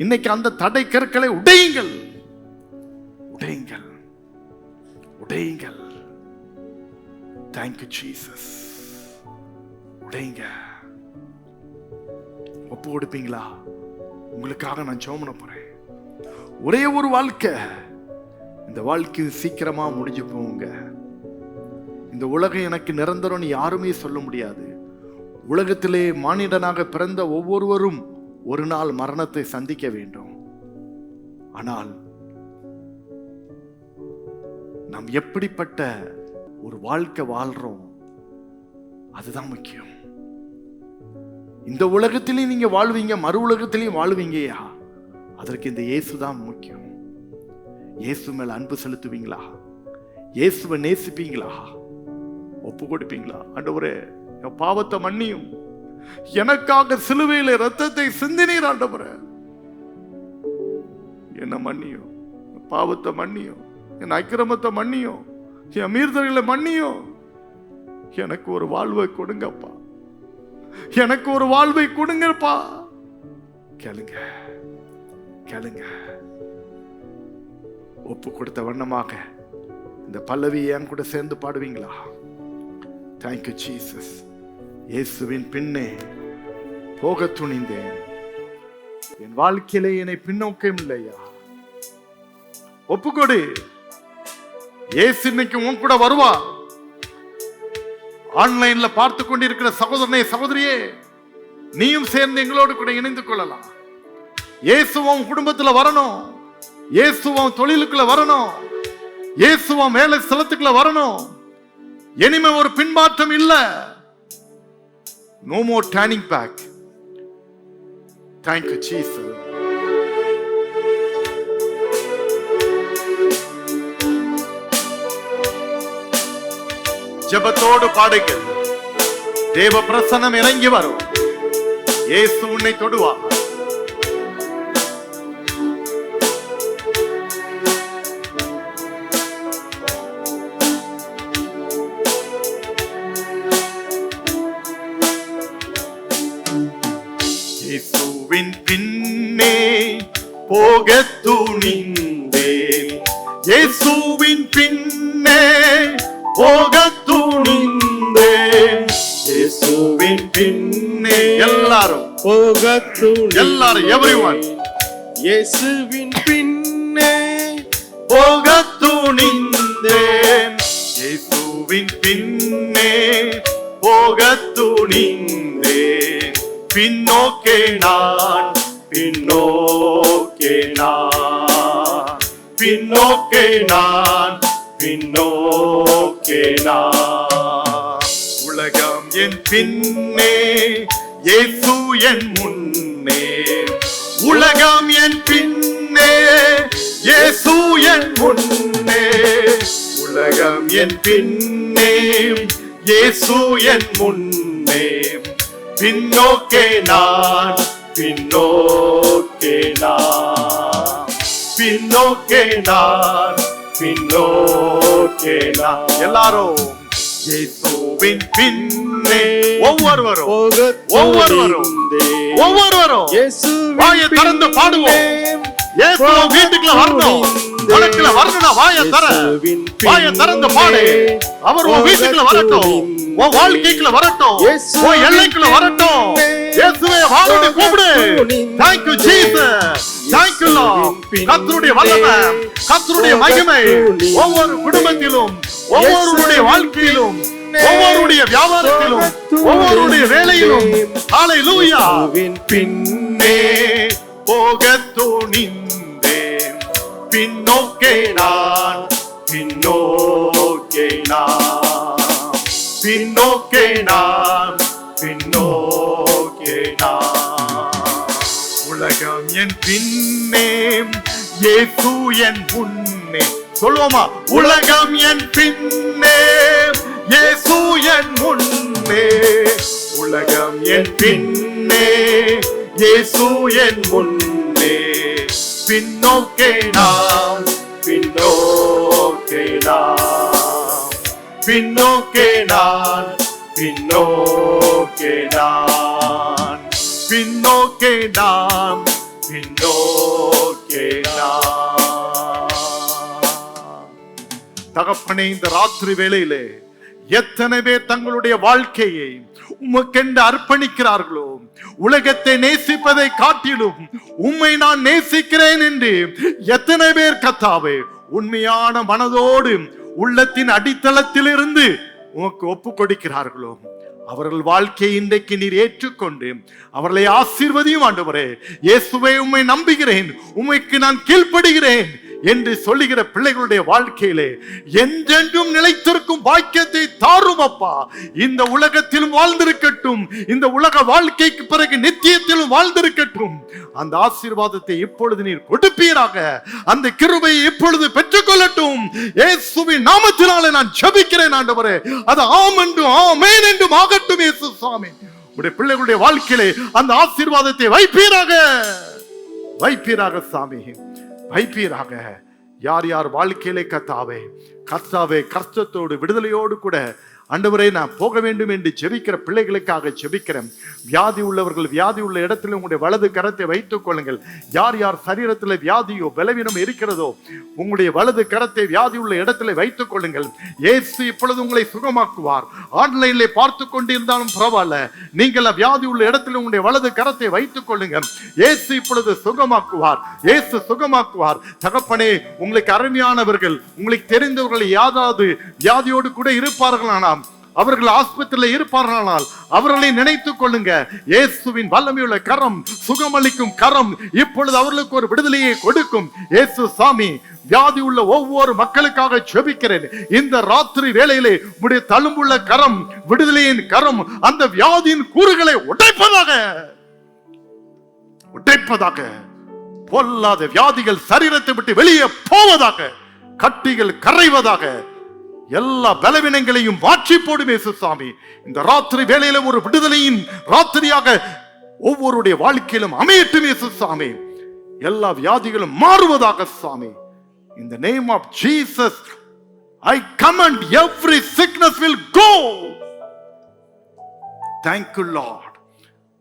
இன்னைக்கு அந்த தடை கற்களை உடையுங்கள், உடையுங்கள், உடையுங்கள். Thank you Jesus. உடையுங்க. ஒப்பு கொடுப்பீங்களா? உங்களுக்காக நான் ஜெபம் பண்ண போறேன். ஒரே ஒரு வாழ்க்கை, இந்த வாழ்க்கை சீக்கிரமா முடிஞ்சு போங்க. இந்த உலகம் எனக்கு நிரந்தரம் யாருமே சொல்ல முடியாது. உலகத்திலே மானிடனாக பிறந்த ஒவ்வொருவரும் ஒரு நாள் மரணத்தை சந்திக்க வேண்டும். ஆனால் நாம் எப்படிப்பட்ட ஒரு வாழ்க்கை வாழ்றோம் அதுதான் முக்கியம். இந்த உலகத்திலையும் நீங்க வாழ்வீங்க, மறு உலகத்திலையும் வாழ்வீங்கயா, அதற்கு இந்த இயேசு தான் முக்கியம். இயேசு மேல அன்பு செலுத்துவீங்களா? இயேசுவை நேசிப்பீங்களா? ஒப்பு கொடுப்பீங்களா? ஆண்டவரே, என் பாவத்தை மன்னியும், எனக்காக சிலுவையில ரத்தத்தை சிந்தினீர் ஆண்டவரே, என்ன மன்னியும், பாவத்தை மன்னியும், என் அக்கிரமத்தை மன்னியும், என் மீறுதல்களை மன்னியும். எனக்கு ஒரு வாழ்வை கொடுங்கப்பா, எனக்கு ஒரு வாழ்வை கொடுங்கப்பா. கேளுங்க, கேளுங்க. ஒப்பு கொடுத்த வண்ணமாக இந்த பல்லவி என் கூட சேர்ந்து பாடுவீங்களா? Thank you Jesus. இயேசுவின் பின்னே போக துணிந்தேன், என் வாழ்க்கையிலே என்னை பின்னோக்கம் இல்லையா. ஒப்புக்கொடு. இயேசு இன்னைக்கு உன் கூட வருவா. ஆன்லைன்ல பார்த்து கொண்டிருக்கிற சகோதரனே, சகோதரியே, நீயும் சேர்ந்து எங்களோடு கூட இணைந்து கொள்ளலாம். இயேசுவும் குடும்பத்துல வரணும், இயேசுவும் தொழிலுக்குள்ள வரணும், இயேசுவும் வேலை ஸ்தலத்துக்குள்ள வரணும். இனிமே ஒரு பின்மாற்றம் இல்ல. No more turning back. Thank you Jesus. ஜெபத்தோடு பாடுங்கள். தேவ பிரசன்னம் இறங்கி வரும். இயேசு உன்னை தொடுவார். இயேசுவின் பின்னே போக துணிந்தேன், இயேசுவின் பின்னே போக துணிந்தேன், இயேசுவின் பின்னே எல்லாரும் போக துணிந்தேன், எல்லாரும் எவரிவன் இயேசுவின் பின்னே போக துணிந்தேன், இயேசுவின் பின்னே போக துணிந்தேன், பின்னோக்கே நான் பின்னோக்கே நான் பின்னோக்கே நான் பின்னோக்கே நான், உலகம் என் பின்னே இயேசு என் முன்னே, உலகம் என் பின்னே இயேசு என் முன்னே, உலகம் என் பின்னே இயேசு என் முன்னே, பின்னோக்கே நான் பின்னோக்கே நான் பின்னோக்கே நான் பின்னோக்கே நான், எல்லாரும் இயேசுவின் பின்னே ஒவ்வொருவரும் வாயை திறந்து பாடுவோம். இயேசு வீட்டுக்குள்ள வரணும், வழக்குல வரணும்னா வாயை திறந்து பாடு. அவர் உன் வீட்டுக்குள்ள வரட்டும், உன் வாழ்க்கைக்குள்ள வரட்டும், உன் எல்லைக்குள்ள வரட்டும். இயேசுவே வாருன்னு கூப்பிடு. Thank you Jesus, thank you Lord. கர்த்தருடைய வல்லமை, கர்த்தருடைய மகிமை ஒவ்வொரு குடும்பத்திலும், ஒவ்வொருடைய வாழ்க்கையிலும், ஒவ்வொருடைய வியாபாரத்திலும், ஒவ்வொருடைய வேலையிலும். ஹalleluya. பின்னே போக துணிந்தேன், பின்னோக்கே நான் பின்னோக்கே நான் பின்னோக்கே நான் பின்னோக்கே நான், உலகம் என் பின்னே இயேசு என் முன்னே. சொல்லுவோமா? உலகம் என் பின்னே இயேசு என் முன்னே, உலகம் என் பின்னே இயேசு என் முன்னே, பின்னோக்கே நான் பின்னோக்கே நான் பின்னோக்கே நான் பின்னோக்கே நான் பின்னோக்கே நான் பின்னோக்கே நான். தகப்பனே, இந்த ராத்திரி வேளையிலே எத்தனை பேர் தங்களுடைய வாழ்க்கையை உமக்கென்று அர்ப்பணிக்கிறார்களோ, உலகத்தை நேசிப்பதை காட்டிலும் உம்மை நான் நேசிக்கிறேன் என்று எத்தனை பேர் கர்த்தாவே உண்மையான மனதோடு உள்ளத்தின் அடித்தளத்திலிருந்து உமக்கு ஒப்பு கொடுக்கிறார்களோ, அவர்கள் வாழ்க்கையை இன்றைக்கு நீர் ஏற்றுக்கொண்டு அவர்களை ஆசீர்வதியும் ஆண்டவரே. இயேசுவே, உம்மை நம்புகிறேன், உம்மைக்கு நான் கீழ்ப்படுகிறேன் என்று சொல்லுகிற பிள்ளைகளுடைய வாழ்க்கையிலே என்றென்றும் நிலைத்திருக்கும் பாக்கியத்தை தாரும் அப்பா. இந்த உலகத்திலும் வாழ்ந்திருக்கட்டும், இந்த உலக வாழ்க்கைக்கு பிறகு நித்தியத்திலும் வாழ்ந்திருக்கட்டும். அந்த ஆசீர்வாதத்தை இப்பொழுது நீர் கொடுப்பீராக. அந்த கிருபையை இப்பொழுது பெற்றுக்கொள்ளட்டும். இயேசுவின் நாமத்தினாலே நான் ஜெபிக்கிறேன் ஆண்டவரே. அது ஆம் என்றும் ஆமென் என்றும் ஆகட்டும். இயேசு சுவாமி, உடைய பிள்ளைகளுடைய வாழ்க்கையிலே அந்த ஆசீர்வாதத்தை வைப்பீராக, வைப்பீராக சாமி, வைப்பீராக. யார் யார் வாழ்க்கையிலே கர்த்தாவே கஷ்டத்தோடு விடுதலையோடு கூட ஆண்டவரே நான் போக வேண்டும் என்று ஜெபிக்கிற பிள்ளைகளுக்காக ஜெபிக்கிறேன். வியாதி உள்ளவர்கள் வியாதி உள்ள இடத்துல உங்களுடைய வலது கரத்தை வைத்துக் கொள்ளுங்கள். யார் யார் சரீரத்தில் வியாதியோ பலவீனம் இருக்கிறதோ உங்களுடைய வலது கரத்தை வியாதி உள்ள இடத்துல வைத்துக் கொள்ளுங்கள். இயேசு இப்பொழுது உங்களை சுகமாக்குவார். ஆன்லைன்ல பார்த்து கொண்டிருந்தாலும் பரவாயில்ல, நீங்கள் வியாதி உள்ள இடத்துல உங்களுடைய வலது கரத்தை வைத்துக் கொள்ளுங்கள். இயேசு இப்பொழுது சுகமாக்குவார். இயேசு சுகமாக்குவார். தகப்பனே, உங்களுக்கு அருமையானவர்கள், உங்களுக்கு தெரிந்தவர்கள் யாராவது வியாதியோடு கூட இருப்பார்களானால், அவர்கள் ஆஸ்பத்திரியில் இருப்பார்களானால் அவர்களை நினைத்துக் கொள்ளுங்க. இயேசுவின் வல்லமையுள்ள கரம், சுகமளிக்கும் கரம் இப்பொழுது அவர்களுக்கு ஒரு விடுதலையை கொடுக்கும். இயேசு சாமி, வியாதி உள்ள ஒவ்வொரு மக்களுக்காக ஜெபிக்கிறேன். இந்த ராத்திரி வேளையிலே உடைய தழும்புள்ள கரம், விடுதலையின் கரம் அந்த வியாதியின் கூறுகளை உடைப்பதாக, உடைப்பதாக. பொல்லாத வியாதிகள் சரீரத்தை விட்டு வெளியே போவதாக, கட்டிகள் கரைவதாக, எல்லா பலவீனங்களையும் மாற்றி போடும் இயேசு சாமி. இந்த ராத்திரி வேளையில ஒரு விடுதலையின் ராத்திரியாக ஒவ்வொருடைய வாழ்க்கையிலும் அமையட்டும் இயேசு சாமி. எல்லா வியாதிகளும் மாறுவதாக சாமி. In the name of Jesus, I command every sickness will go. Thank you Lord.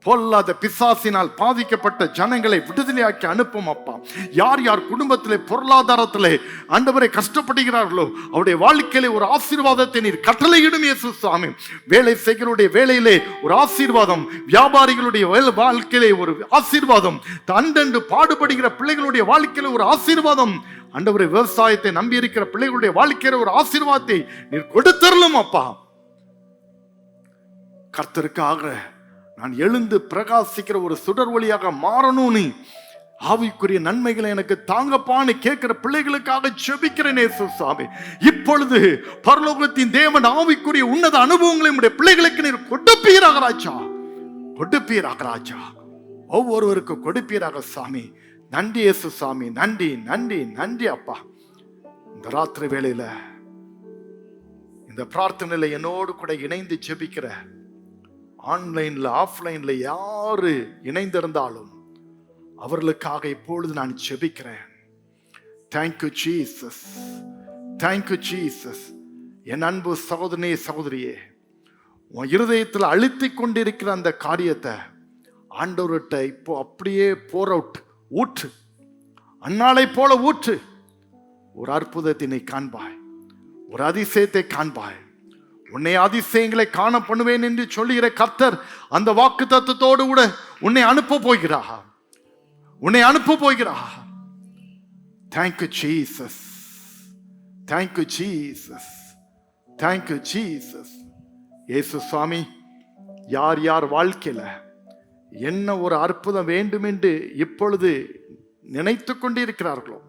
பொல்லாத பிசாசினால் பாதிக்கப்பட்ட ஜனங்களை விடுதலையாக்கி அனுப்பும் அப்பா. யார் யார் குடும்பத்திலே பொருளாதாரத்திலே ஆண்டவரை கஷ்டப்படுகிறார்களோ அவருடைய வாழ்க்கையிலே ஒரு ஆசீர்வாதத்தை நீர் கட்டளையிடும் இயேசு சாமி. வேலை செய்கிறவருடைய வேலையிலே ஒரு ஆசீர்வாதம், வியாபாரிகளுடைய வாழ்க்கையிலே ஒரு ஆசீர்வாதம், அண்டண்டு பாடுபடுகிற பிள்ளைகளுடைய வாழ்க்கையில ஒரு ஆசீர்வாதம், ஆண்டவரை விவசாயத்தை நம்பி இருக்கிற பிள்ளைகளுடைய வாழ்க்கையில ஒரு ஆசீர்வாதத்தை நீர் கொடுத்தரலும் அப்பா. கர்த்தருக்காக நான் எழுந்து பிரகாசிக்கிற ஒரு சுடர் ஒளியாக மாறணும்னு ஆவிக்குரிய நன்மைகளை எனக்கு தாங்கப்பான்னு கேட்கிற பிள்ளைகளுக்காக ஜெபிக்கிறேன் இயேசு சாமி. இப்பொழுது பரலோகத்தின் தேவன் ஆவிக்குரிய உன்னத அனுபவங்களை நம்முடைய பிள்ளைகளுக்கு நீர் கொடுப்பீராக ராஜா, கொடுப்பீராக ராஜா, ஒவ்வொருவருக்கு கொடுப்பீராக சாமி. நன்றி இயேசு சாமி, நன்றி நன்றி நன்றி அப்பா. இந்த ராத்திரி வேளையில இந்த பிரார்த்தனையில என்னோடு கூட இணைந்து ஜெபிக்கிற ஆன்லைன்ல ஆஃப்லைன்ல யாரு இணைந்திருந்தாலும் அவர்களுக்காக இப்பொழுது நான் ஜெபிக்கிறேன். Thank you Jesus, thank you Jesus. என் அன்பு சகோதரனே சகோதரியே, உன் இருதயத்தில் அழுத்திக் கொண்டிருக்கிற அந்த காரியத்தை ஆண்டவர்கிட்ட இப்போ அப்படியே போர் அவுட், ஊற்று, அன்னாளை போல ஊற்று. ஒரு அற்புதத்தை நீ காண்பாய், ஒரு அதிசயத்தை காண்பாய். உன்னை அதிசயங்களை காண பண்ணுவேன் என்று சொல்லுகிற கர்த்தர் அந்த வாக்கு தத்துவத்தோடு கூட உன்னை அனுப்ப போகிறார், உன்னை அனுப்ப போகிறார். Thank you Jesus, thank you Jesus, thank you Jesus. இயேசு சுவாமி, யார் யார் வாழ்க்கையில என்ன ஒரு அற்புதம் வேண்டும் என்று இப்பொழுது நினைத்து கொண்டிருக்கிறார்களோ,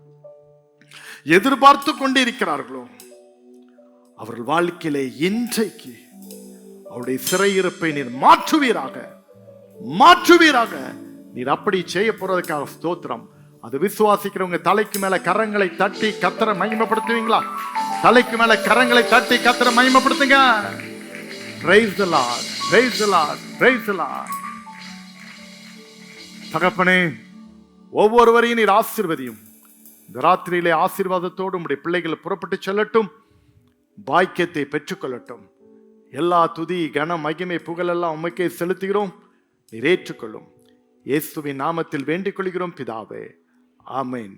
எதிர்பார்த்து கொண்டிருக்கிறார்களோ, அவர்கள் வாழ்க்கையிலே இன்றைக்கு அவருடைய சிறையிருப்பை நீர் மாற்றுவீராக, மாற்றுவீராக. நீர் அப்படி செய்ய போறதுக்காக ஸ்தோத்திரம். அது விசுவாசிக்கிறவங்க தலைக்கு மேல கரங்களை தட்டி கர்த்தரை மகிமைப்படுத்துவீங்களா? தலைக்கு மேல கரங்களை தட்டி கர்த்தரை மகிமைப்படுத்துங்க. Praise the Lord, praise the Lord, praise the Lord. தகப்பனே, ஒவ்வொருவரையும் நீர் ஆசீர்வதியும். இந்த ராத்திரியிலே ஆசீர்வாதத்தோடு உம்முடைய பிள்ளைகள் புறப்பட்டு செல்லட்டும், பாக்கியத்தை பெற்றுக்கொள்ளட்டும். எல்லா துதி கன மகிமை புகழெல்லாம் உமக்கே செலுத்துகிறோம், நீர் ஏற்றுக்கொள்ளும். இயேசுவின் நாமத்தில் வேண்டிக் கொள்கிறோம் பிதாவே, ஆமென்.